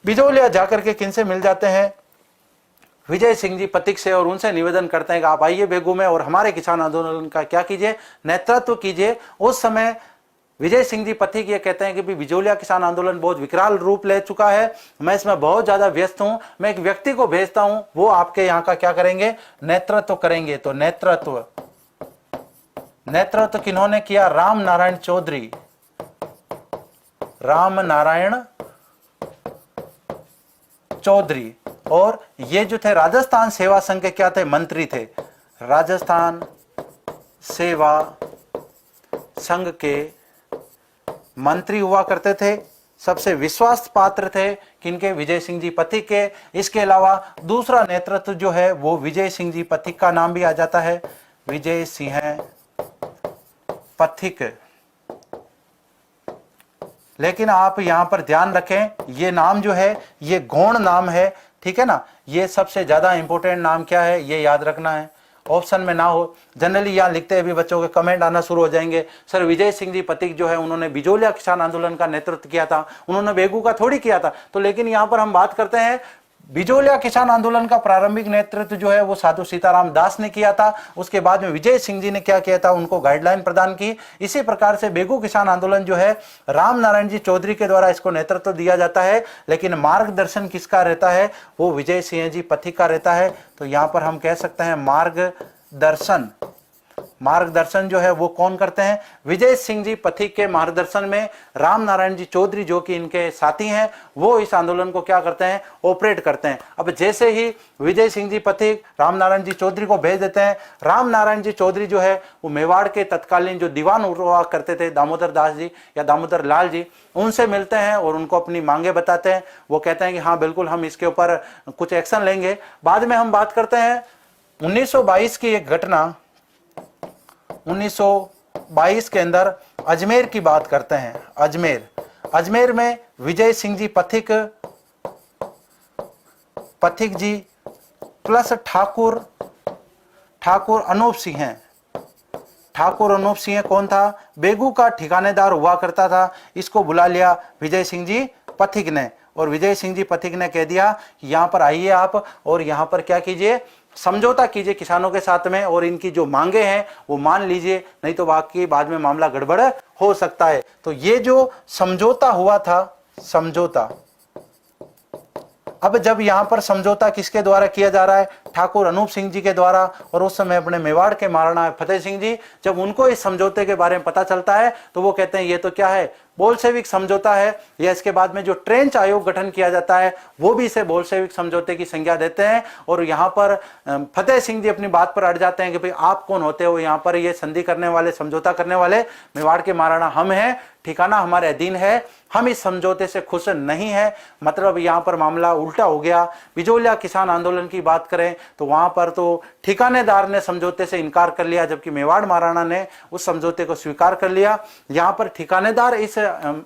बिजौलिया जाकर के किन से मिल जाते हैं, विजय सिंह जी पथिक से, और उनसे निवेदन करते हैं कि आप आइए बेगू में और हमारे किसान आंदोलन का क्या कीजिए, नेतृत्व कीजिए। उस समय विजय सिंह जी पथिक ये कहते हैं कि बिजौलिया किसान आंदोलन बहुत विकराल रूप ले चुका है, मैं इसमें बहुत ज्यादा व्यस्त हूं, मैं एक व्यक्ति को भेजता हूं, वो आपके यहाँ का क्या करेंगे, नेतृत्व करेंगे। तो नेतृत्व किन्होंने किया, राम नारायण चौधरी, राम नारायण चौधरी। और ये जो थे राजस्थान सेवा संघ के क्या थे, मंत्री थे, राजस्थान सेवा संघ के मंत्री हुआ करते थे। सबसे विश्वास पात्र थे किनके, विजय सिंह जी पथिक के। इसके अलावा दूसरा नेतृत्व जो है वो विजय सिंह जी पथिक का नाम भी आ जाता है, विजय सिंह पथिक। लेकिन आप यहां पर ध्यान रखें, ये नाम जो है ये गौण नाम है, ठीक है ना। ये सबसे ज्यादा इंपॉर्टेंट नाम क्या है ये याद रखना है, ऑप्शन में ना हो। जनरली यहां लिखते हैं, अभी बच्चों के कमेंट आना शुरू हो जाएंगे, सर विजय सिंह जी पथिक जो है उन्होंने बिजौलिया किसान आंदोलन का नेतृत्व किया था, उन्होंने बेगू का थोड़ी किया था। तो लेकिन यहां पर हम बात करते हैं बिजौलिया किसान आंदोलन का प्रारंभिक नेतृत्व जो है वो साधु सीताराम दास ने किया था। उसके बाद में विजय सिंह जी ने क्या किया था, उनको गाइडलाइन प्रदान की। इसी प्रकार से बेगू किसान आंदोलन जो है राम नारायण जी चौधरी के द्वारा इसको नेतृत्व दिया जाता है, लेकिन मार्गदर्शन किसका रहता है, वो विजय सिंह जी पथिक का रहता है। तो यहां पर हम कह सकते हैं मार्गदर्शन जो है वो कौन करते हैं, विजय सिंह जी पथिक के मार्गदर्शन में राम नारायण जी चौधरी जो कि इनके साथी हैं वो इस आंदोलन को क्या करते हैं, ऑपरेट करते हैं। अब जैसे ही विजय सिंह जी पथिक राम नारायण जी चौधरी को भेज देते हैं, राम नारायण जी चौधरी जो है वो मेवाड़ के तत्कालीन जो दीवान हुआ करते थे दामोदर दास जी या दामोदर लाल जी, उनसे मिलते हैं और उनको अपनी मांगे बताते हैं। वो कहते हैं कि हाँ बिल्कुल हम इसके ऊपर कुछ एक्शन लेंगे। बाद में हम बात करते हैं 1922 की एक घटना, 1922 के अंदर अजमेर की बात करते हैं। अजमेर में विजय सिंह जी पथिक जी प्लस ठाकुर अनूप सिंह हैं। ठाकुर अनूप सिंह कौन था, बेगू का ठिकानेदार हुआ करता था। इसको बुला लिया विजय सिंह जी पथिक ने, और विजय सिंह जी पथिक ने कह दिया यहां पर आइए आप और यहां पर क्या कीजिए, समझौता कीजिए किसानों के साथ में, और इनकी जो मांगे हैं वो मान लीजिए, नहीं तो बाकी बाद में मामला गड़बड़ हो सकता है। तो ये जो समझौता हुआ था, समझौता, अब जब यहां पर समझौता किसके द्वारा किया जा रहा है, ठाकुर अनूप सिंह जी के द्वारा। और उस समय अपने मेवाड़ के महाराणा फतेह सिंह जी, जब उनको इस समझौते के बारे में पता चलता है तो वो कहते हैं ये तो क्या है, बोल्शेविक समझौता है। या इसके बाद में जो ट्रेंच आयोग गठन किया जाता है वो भी इसे बोल्शेविक समझौते की संज्ञा देते हैं। और यहाँ पर फतेह सिंह जी अपनी बात पर अड़ जाते हैं कि भाई आप कौन होते हो यहाँ पर ये संधि करने वाले, समझौता करने वाले, मेवाड़ के महाराणा हम हैं, ठिकाना हमारे अधीन है, हम इस समझौते से खुश नहीं है। मतलब यहाँ पर मामला उल्टा हो गया। बिजौलिया किसान आंदोलन की बात करें तो वहां पर तो ठिकानेदार ने समझौते से इनकार कर लिया, जबकि मेवाड़ महाराणा ने उस समझौते को स्वीकार कर लिया। यहाँ पर ठिकानेदार इस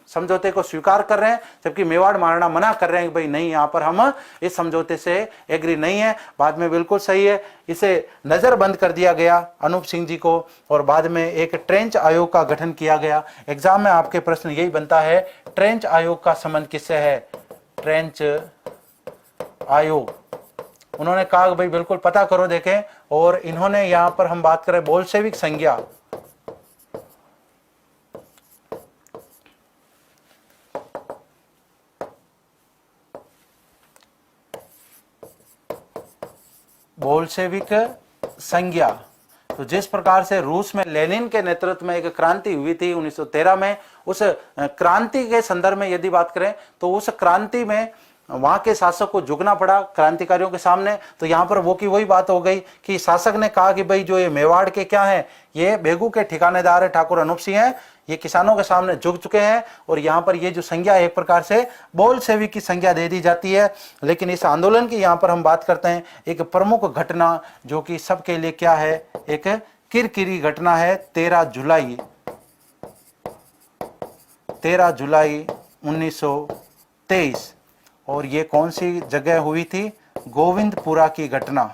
समझौते को स्वीकार कर रहे हैं, जबकि मेवाड़ महाराणा मना कर रहे हैं कि भाई नहीं, यहाँ पर हम इस समझौते से एग्री नहीं है। बाद में बिल्कुल सही है, इसे नजरबंद कर दिया गया अनूप सिंह जी को, और बाद में एक ट्रेंच आयोग का गठन किया गया। एग्जाम में आपके प्रश्न यही बनता है, ट्रेंच आयोग का संबंध किससे है, ट्रेंच आयोग। उन्होंने कहा भाई बिल्कुल पता करो देखें, और इन्होंने यहां पर हम बात करें बोल्शेविक संज्ञा, बोल्शेविक संज्ञा तो जिस प्रकार से रूस में लेनिन के नेतृत्व में एक क्रांति हुई थी 1913 में, उस क्रांति के संदर्भ में यदि बात करें तो उस क्रांति में वहां के शासक को झुकना पड़ा क्रांतिकारियों के सामने। तो यहाँ पर वो की वही बात हो गई कि शासक ने कहा कि भाई जो ये मेवाड़ के क्या है, ये बेगू के ठिकानेदार है ठाकुर अनूप सिंह हैं, ये किसानों के सामने झुक चुके हैं, और यहाँ पर ये जो संज्ञा एक प्रकार से बोलशेवी की संज्ञा दे दी जाती है। लेकिन इस आंदोलन की यहाँ पर हम बात करते हैं, एक प्रमुख घटना जो कि सबके लिए क्या है, एक किरकिरी घटना है, 13 जुलाई 1923। और ये कौन सी जगह हुई थी, गोविंदपुरा की घटना।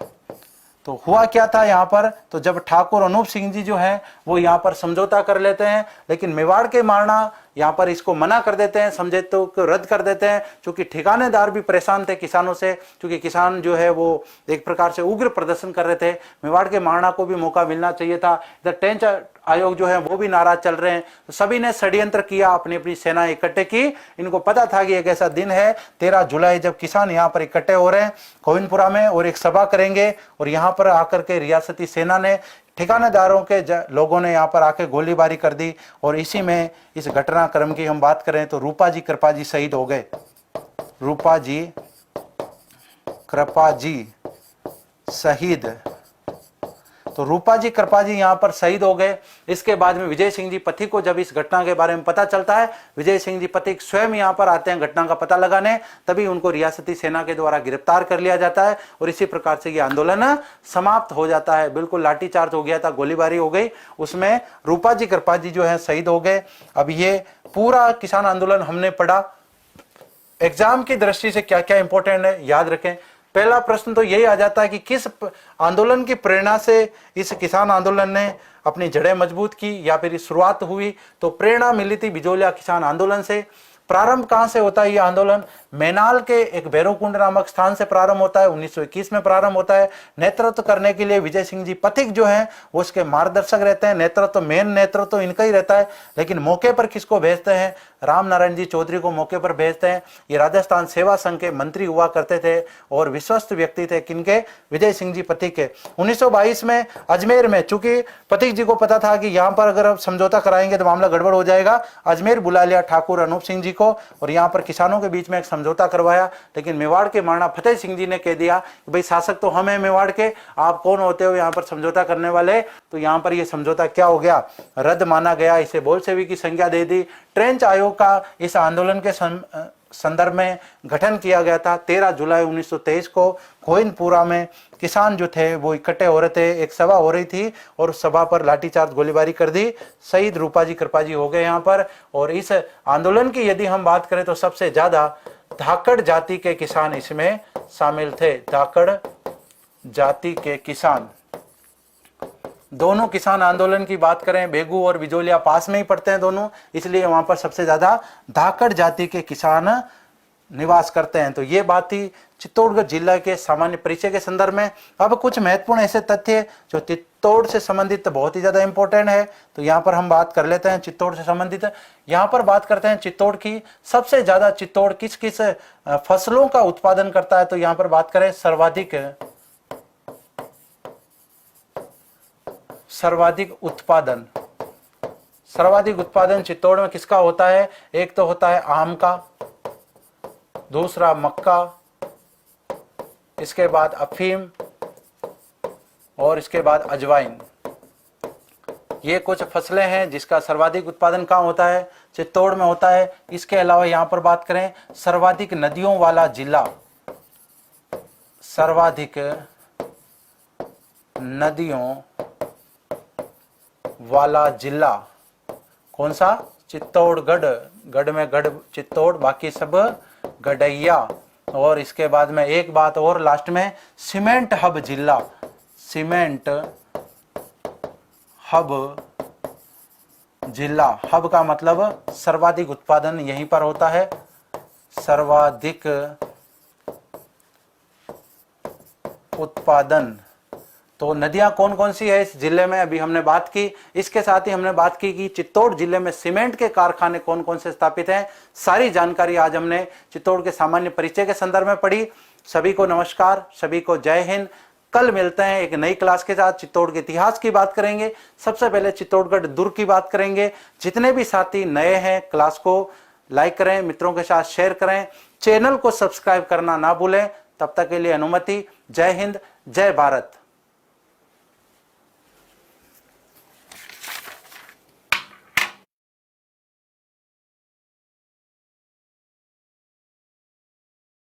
तो हुआ क्या था यहाँ पर, तो जब ठाकुर अनूप सिंह जी जो हैं वो यहाँ पर समझौता कर लेते हैं, लेकिन मेवाड़ के मारना यहाँ पर इसको मना कर देते हैं, समझौते को रद्द कर देते हैं, क्योंकि ठिकानेदार भी परेशान थे किसानों से, क्योंकि किसान जो है वो एक प्रकार से उग्र प्रदर्शन कर रहे थे। मेवाड़ के मारना को भी मौका मिलना चाहिए था। इधर टेंच आयोग जो है वो भी नाराज चल रहे हैं। तो सभी ने षड्यंत्र किया, अपनी अपनी सेना इकट्ठे की। इनको पता था कि एक ऐसा दिन है 13 जुलाई जब किसान यहाँ पर इकट्ठे हो रहे हैं गोविंदपुरा में और एक सभा करेंगे, और यहाँ पर आकर के रियासती सेना ने, ठिकानेदारों के लोगों ने यहाँ पर आके गोलीबारी कर दी। और इसी में इस घटनाक्रम की हम बात करें तो रूपा जी कृपा जी शहीद हो गए। रूपा जी कृपा जी शहीद, तो रूपा जी कृपा जी यहाँ पर शहीद हो गए। इसके बाद में विजय सिंह जी पथिक को जब इस घटना के बारे में पता चलता है, विजय सिंह जी पथिक स्वयं यहाँ पर आते हैं घटना का पता लगाने, तभी उनको रियासती सेना के द्वारा गिरफ्तार कर लिया जाता है, और इसी प्रकार से ये आंदोलन समाप्त हो जाता है। बिल्कुल लाठीचार्ज हो गया था, गोलीबारी हो गई, उसमें रूपा जी कृपा जी जो है शहीद हो गए। अब ये पूरा किसान आंदोलन हमने पढ़ा। एग्जाम की दृष्टि से क्या क्या इंपॉर्टेंट है याद रखें। पहला प्रश्न तो यही आ जाता है कि किस आंदोलन की प्रेरणा से इस किसान आंदोलन ने अपनी जड़ें मजबूत की या फिर शुरुआत हुई। तो प्रेरणा मिली थी बिजोलिया किसान आंदोलन से। प्रारंभ कहां से होता है ये आंदोलन, मैनाल के एक भैरवकुंड नामक स्थान से प्रारंभ होता है, 1921 में प्रारंभ होता है। नेतृत्व करने के लिए विजय सिंह जी पथिक जो हैं वो उसके मार्गदर्शक रहते हैं, नेतृत्व मेन नेतृत्व इनका ही रहता है। लेकिन मौके पर किसको भेजते हैं, राम नारायण जी चौधरी को मौके पर भेजते हैं। ये राजस्थान सेवा संघ के मंत्री हुआ करते थे और विश्वस्त व्यक्ति थे, किनके, विजय सिंह जी पथिक के। 1922 में अजमेर में, चूंकि पथिक जी को पता था कि यहाँ पर अगर समझौता कराएंगे तो मामला गड़बड़ हो जाएगा, अजमेर बुला लिया ठाकुर अनूप सिंह जी को, और यहाँ पर किसानों के बीच में एक समझौता करवाया। लेकिन मेवाड़ के महाराणा फतेह सिंह जी ने कह दिया कि भाई शासक तो हम हैं मेवाड़ के, आप कौन होते हो यहाँ पर समझौता करने वाले। तो यहाँ पर ये समझौता क्या हो गया, रद्द माना गया, इसे बोलशेवी की संज्ञा दे दी। ट्रेंच आयोग का इस आंदोलन के संदर्भ में गठन किया गया था। 13 जुलाई 1923 को गोविंदपुरा में किसान जो थे वो इकट्ठे हो रहे थे, एक सभा हो रही थी, और उस सभा पर लाठीचार्ज गोलीबारी कर दी। शहीद रूपा जी कृपा जी हो गए यहाँ पर। और इस आंदोलन की यदि हम बात करें तो सबसे ज्यादा धाकड़ जाति के किसान इसमें शामिल थे। धाकड़ जाति के किसान, दोनों किसान आंदोलन की बात करें, बेगू और बिजोलिया पास में ही पड़ते हैं दोनों, इसलिए वहां पर सबसे ज्यादा धाकड़ जाति के किसान निवास करते हैं। तो ये बात थी चित्तौड़गढ़ जिला के सामान्य परिचय के संदर्भ में। अब कुछ महत्वपूर्ण ऐसे तथ्य जो चित्तौड़ से संबंधित बहुत ही ज्यादा इंपॉर्टेंट है, तो यहाँ पर हम बात कर लेते हैं चित्तौड़ से संबंधित। यहाँ पर बात करते हैं चित्तौड़ की। सबसे ज्यादा चित्तौड़ किस किस फसलों का उत्पादन करता है, तो यहाँ पर बात करें सर्वाधिक उत्पादन चित्तौड़ में किसका होता है, एक तो होता है आम का, दूसरा मक्का, इसके बाद अफीम, और इसके बाद अजवाइन। ये कुछ फसलें हैं जिसका सर्वाधिक उत्पादन कहाँ होता है, चित्तौड़ में होता है। इसके अलावा यहाँ पर बात करें सर्वाधिक नदियों वाला जिला, सर्वाधिक नदियों वाला जिला कौन सा, चित्तौड़गढ़। गढ़ में गढ़ चित्तौड़, बाकी सब गढ़ैया। और इसके बाद में एक बात और लास्ट में, सीमेंट हब जिला, सीमेंट हब जिला। हब का मतलब सर्वाधिक उत्पादन यहीं पर होता है, सर्वाधिक उत्पादन। तो नदियां कौन कौन सी है इस जिले में, अभी हमने बात की। इसके साथ ही हमने बात की कि चित्तौड़ जिले में सीमेंट के कारखाने कौन कौन से स्थापित हैं। सारी जानकारी आज हमने चित्तौड़ के सामान्य परिचय के संदर्भ में पढ़ी। सभी को नमस्कार, सभी को जय हिंद। कल मिलते हैं एक नई क्लास के साथ। चित्तौड़ के इतिहास की बात करेंगे। सबसे पहले चित्तौड़गढ़ दुर्ग की बात करेंगे। जितने भी साथी नए हैं क्लास को लाइक करें, मित्रों के साथ शेयर करें, चैनल को सब्सक्राइब करना ना भूलें। तब तक के लिए अनुमति। जय हिंद, जय भारत।